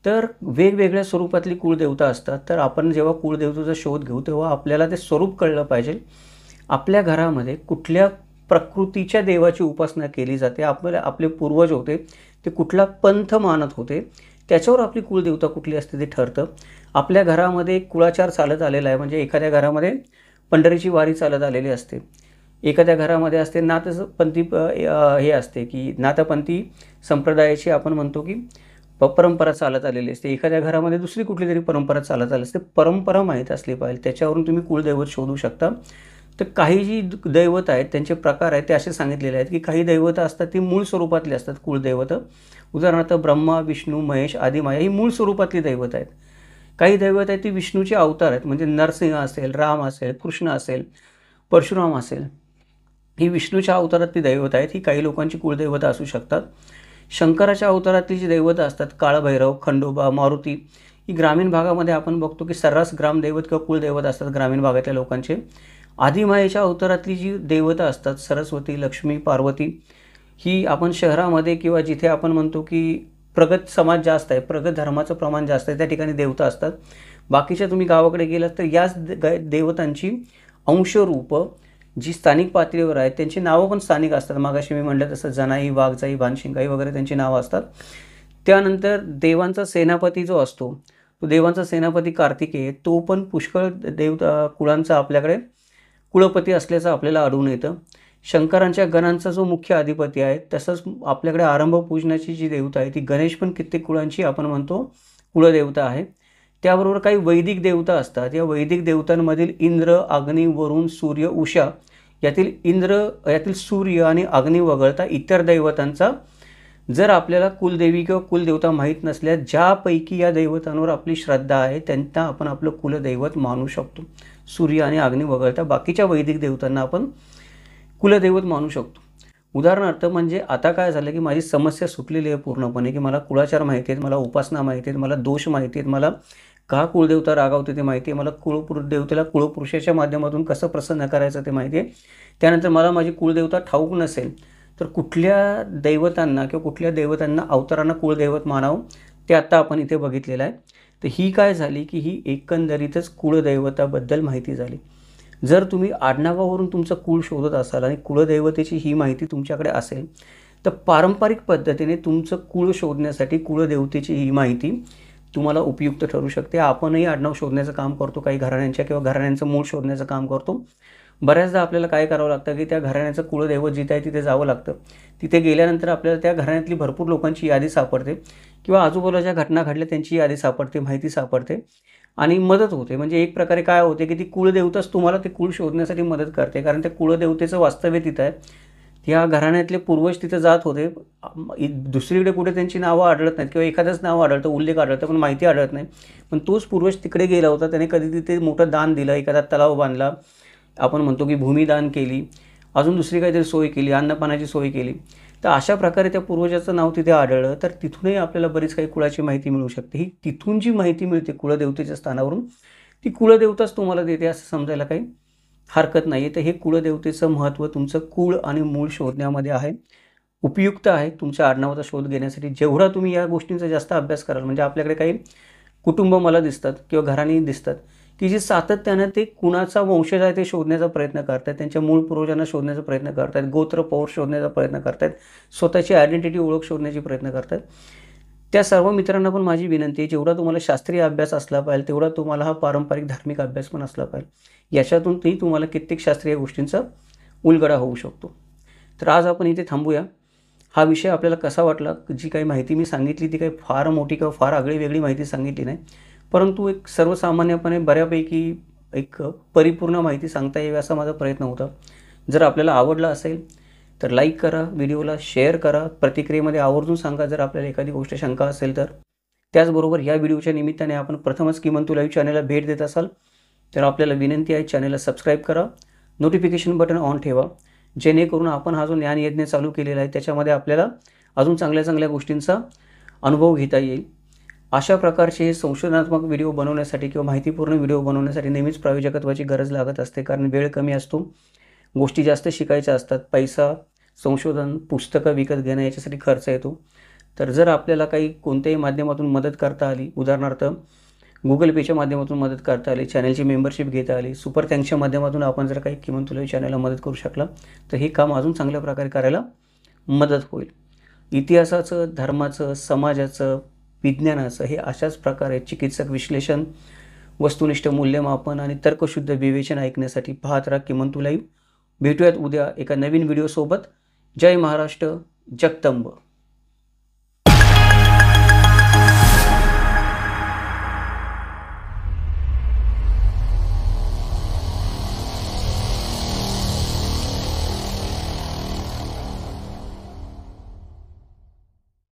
तर वेगवेगळ्या स्वरूपातली कुळदेवता असतात. तर आपण जेव्हा कुळदेवतेचा शोध घेऊ तेव्हा आपल्याला ते स्वरूप कळलं पाहिजे. आपल्या घरामध्ये कुठल्या प्रकृतीच्या देवाची उपासना केली जाते, आपले पूर्वज होते ते कुठला पंथ मानत होते, त्याच्यावर आपली कुळदेवता कुठली असते ते ठरतं. आपल्या घरामध्ये कुळाचार चालत आलेला आहे, म्हणजे एखाद्या घरामध्ये पंढरीची वारी चालत आलेली असते, एखाद्या घरामध्ये असते नाथपंथी हे असते की नाथपंथी संप्रदायाची आपण म्हणतो की परंपरा चालत आलेली असते, एखाद्या घरामध्ये दुसरी कुठली तरी परंपरा चालत आली असते. परंपरा माहीत असली पाहिजे, त्याच्यावरून तुम्ही कुळदैवत शोधू शकता. तर काही जी दैवत आहेत त्यांचे प्रकार आहेत ते असे सांगितलेले आहेत की काही दैवत असतात ती मूळ स्वरूपातली असतात कुळदैवत. उदाहरणार्थ ब्रह्मा, विष्णू, महेश, आदिमाया ही मूळ स्वरूपातली दैवत आहेत. काही दैवत आहेत ती विष्णूचे अवतार आहेत, म्हणजे नरसिंह असेल, राम असेल, कृष्ण असेल, परशुराम असेल, ही विष्णूच्या अवतारातली दैवत आहेत. ही काही लोकांची कुळदैवत असू शकतात. शंकराच्या अवतारातली जी दैवतं असतात, काळभैरव, खंडोबा, मारुती, ही ग्रामीण भागामध्ये आपण बघतो की सर्रास ग्रामदैवत किंवा कुलदैवत असतात ग्रामीण भागातल्या लोकांचे. आदिमायेच्या अवतारातली जी देवता असतात, सरस्वती, लक्ष्मी, पार्वती, ही आपण शहरामध्ये किंवा जिथे आपण म्हणतो की प्रगत समाज जास्त आहे, प्रगत धर्माचं प्रमाण जास्त आहे, त्या ठिकाणी देवता असतात. बाकीच्या तुम्ही गावाकडे गेलात तर याच देवतांची अंशरूप जी स्थानिक पातळीवर आहेत त्यांची नावं पण स्थानिक असतात. मागाशी मी म्हटलं तसं जनाई, वाघजाई, भानशिंगाई वगैरे त्यांची नावं असतात. त्यानंतर देवांचा सेनापती जो असतो, तो देवांचा सेनापती कार्तिकेय, तो पण पुष्कळ कुळांचा आपल्याकडे कुळपती असल्याचं आपल्याला आढळून येतं. शंकरांच्या गणांचा जो मुख्य अधिपती आहे, तसंच आपल्याकडे आरंभ पूजनाची जी देवता आहे ती गणेश पण कित्येक कुळांची आपण म्हणतो कुळदेवता आहे. त्याबरोबर काही वैदिक देवता असतात. या वैदिक देवतांमधील इंद्र, अग्नी, वरुण, सूर्य, उषा यातील सूर्य आणि अग्नी वगळता इतर दैवतांचा जर आपल्याला कुलदेवी किंवा कुलदेवता माहीत नसल्या, ज्यापैकी या दैवतांवर आपली श्रद्धा आहे त्यांना आपण आपलं कुलदैवत मानू शकतो. सूर्य आणि अग्नी वगळता बाकीच्या वैदिक देवतांना आपण कुलदैवत मानू शकतो. उदाहरणार्थ म्हणजे आता काय झालं की माझी समस्या सुटलेली आहे पूर्णपणे, की मला कुळाचार माहिती आहेत, मला उपासना माहिती आहेत, मला दोष माहिती आहेत, मला का कुळदेवता रागावते ते माहिती आहे, मला कुळदेवतेला कुळपुरुषाच्या माध्यमातून कसं प्रसन्न करायचं ते माहिती आहे. त्यानंतर मला माझी कुळदेवता ठाऊक नसेल तर कुठल्या दैवतांना किंवा कुठल्या देवतांना अवतारांना कुळदैवत मानावं ते आत्ता आपण इथे बघितलेलं आहे. तर ही काय झाली की ही एकंदरीतच कुळदैवताबद्दल माहिती झाली. जर तुम्ही आडनावावरून तुमचं कुळ शोधत असाल आणि कुळदैवतेची ही माहिती तुमच्याकडे असेल तर पारंपरिक पद्धतीने तुमचं कुळ शोधण्यासाठी कुळदेवतेची ही माहिती तुम्हाला उपयुक्त ठरू शकते. आपणही आडनाव शोधण्याचं काम करतो, काही घराण्यांच्या किंवा घराण्यांचं मूळ शोधण्याचं काम करतो. बऱ्याचदा आपल्याला काय करावं लागतं की त्या घराण्याचं कुळदैवत जिथे आहे तिथे जावं लागतं. तिथे गेल्यानंतर आपल्याला त्या घराण्यातली भरपूर लोकांची यादी सापडते किंवा आजूबाजूच्या घटना घडल्या त्यांची यादी सापडते, माहिती सापडते आणि मदत होते. म्हणजे एक प्रकारे काय होते की ती कुळदेवताच तुम्हाला ते कुळ शोधण्यासाठी मदत करते, कारण त्या कुळदेवतेचं वास्तव्य तिथं आहे. त्या घराण्यातले पूर्वज तिथं जात होते. दुसरीकडे कुठे त्यांची नावं आढळत नाहीत किंवा एखादंच नाव आढळतं, उल्लेख आढळतं, पण माहिती आढळत नाही. पण तोच पूर्वज तिकडे गेला होता, त्याने कधी तिथे मोठं दान दिलं, एखादा तलाव बांधला, आपण म्हणतो की भूमिदान केली, अजून दुसरी काहीतरी सोय केली, अन्नपाण्याची सोय केली. तर अशा प्रकारे त्या पूर्वजाचं नाव तिथे आढळलं. तर तिथूनही आपल्याला बरीच काही कुळाची माहिती मिळू शकते. ही तिथून जी माहिती मिळते कुळदेवतेच्या स्थानावरून, ती कुळदेवताच तुम्हाला देते असं समजायला काही हरकत नाही आहे. तर हे कुळदेवतेचं महत्त्व तुमचं कुळ आणि मूळ शोधण्यामध्ये आहे, उपयुक्त आहे तुमच्या आडनावाचा शोध घेण्यासाठी. जेवढा तुम्ही या गोष्टींचा जास्त अभ्यास कराल, म्हणजे आपल्याकडे काही कुटुंब मला दिसतात किंवा घराणी दिसतात की जी सातत्यानं ते कुणाचा वंशज आहे ते शोधण्याचा प्रयत्न करतात, त्यांच्या मूळ पूर्वजांना शोधण्याचा प्रयत्न करतात, गोत्र पौर शोधण्याचा प्रयत्न करतात, स्वतःची आयडेंटिटी ओळख शोधण्याची प्रयत्न करतात. त्या सर्व मित्रांना पण माझी विनंती आहे, जेवढा तुम्हाला शास्त्रीय अभ्यास असला पाहिजे तेवढा तुम्हाला हा पारंपरिक धार्मिक अभ्यास पण असला पाहिजे. याच्यातून तेही तुम्हाला कित्येक शास्त्रीय गोष्टींचा उलगडा होऊ शकतो. तर आज आपण इथे थांबूया. हा विषय आपल्याला कसा वाटला, जी काही माहिती मी सांगितली ती काही फार मोठी किंवा फार आगळी वेगळी माहिती सांगितली नाही, परंतु एक सर्वसामान्यपणे बऱ्यापैकी एक परिपूर्ण माहिती सांगता यावी असा माझा प्रयत्न होता. जर आपल्याला आवडला असेल तर लाईक करा, व्हिडिओला शेअर करा, प्रतिक्रियेमध्ये आवर्जून सांगा जर आपल्याला एखादी गोष्ट शंका असेल तर. त्याचबरोबर या व्हिडिओच्या निमित्ताने आपण प्रथमच किमंतू लाईव्ह चॅनलला भेट देत असाल तर आपल्याला विनंती आहे चॅनलला सबस्क्राईब करा, नोटिफिकेशन बटन ऑन ठेवा, जेणेकरून आपण हा जो ज्ञानयज्ञ चालू केलेला आहे त्याच्यामध्ये आपल्याला अजून चांगल्या चांगल्या गोष्टींचा अनुभव घेता येईल. अशा प्रकारचे हे संशोधनात्मक व्हिडिओ बनवण्यासाठी किंवा माहितीपूर्ण व्हिडिओ बनवण्यासाठी नेहमीच प्रायोजकत्वाची गरज लागत असते, कारण वेळ कमी असतो, गोष्टी जास्त शिकायच्या असतात, पैसा, संशोधन, पुस्तकं विकत घेणं याच्यासाठी खर्च येतो. तर जर आपल्याला काही कोणत्याही माध्यमातून मदत करता आली, उदाहरणार्थ गुगल पेच्या माध्यमातून मदत करता आली, चॅनलची मेंबरशिप घेता आली, सुपर थँक्सच्या माध्यमातून आपण जर काही किमंतू लाईव्ह चॅनलला मदत करू शकला तर हे काम अजून चांगल्या प्रकारे करायला मदत होईल. इतिहासाचं, धर्माचं, समाजाचं, विज्ञानाचं हे अशाच प्रकारे चिकित्सक विश्लेषण, वस्तुनिष्ठ मूल्यमापन आणि तर्कशुद्ध विवेचन ऐकण्यासाठी पाहत राहा किमंतू लाईव्ह. भेटूयात उद्या एका नवीन व्हिडिओसोबत. जय महाराष्ट्र, जगदंब.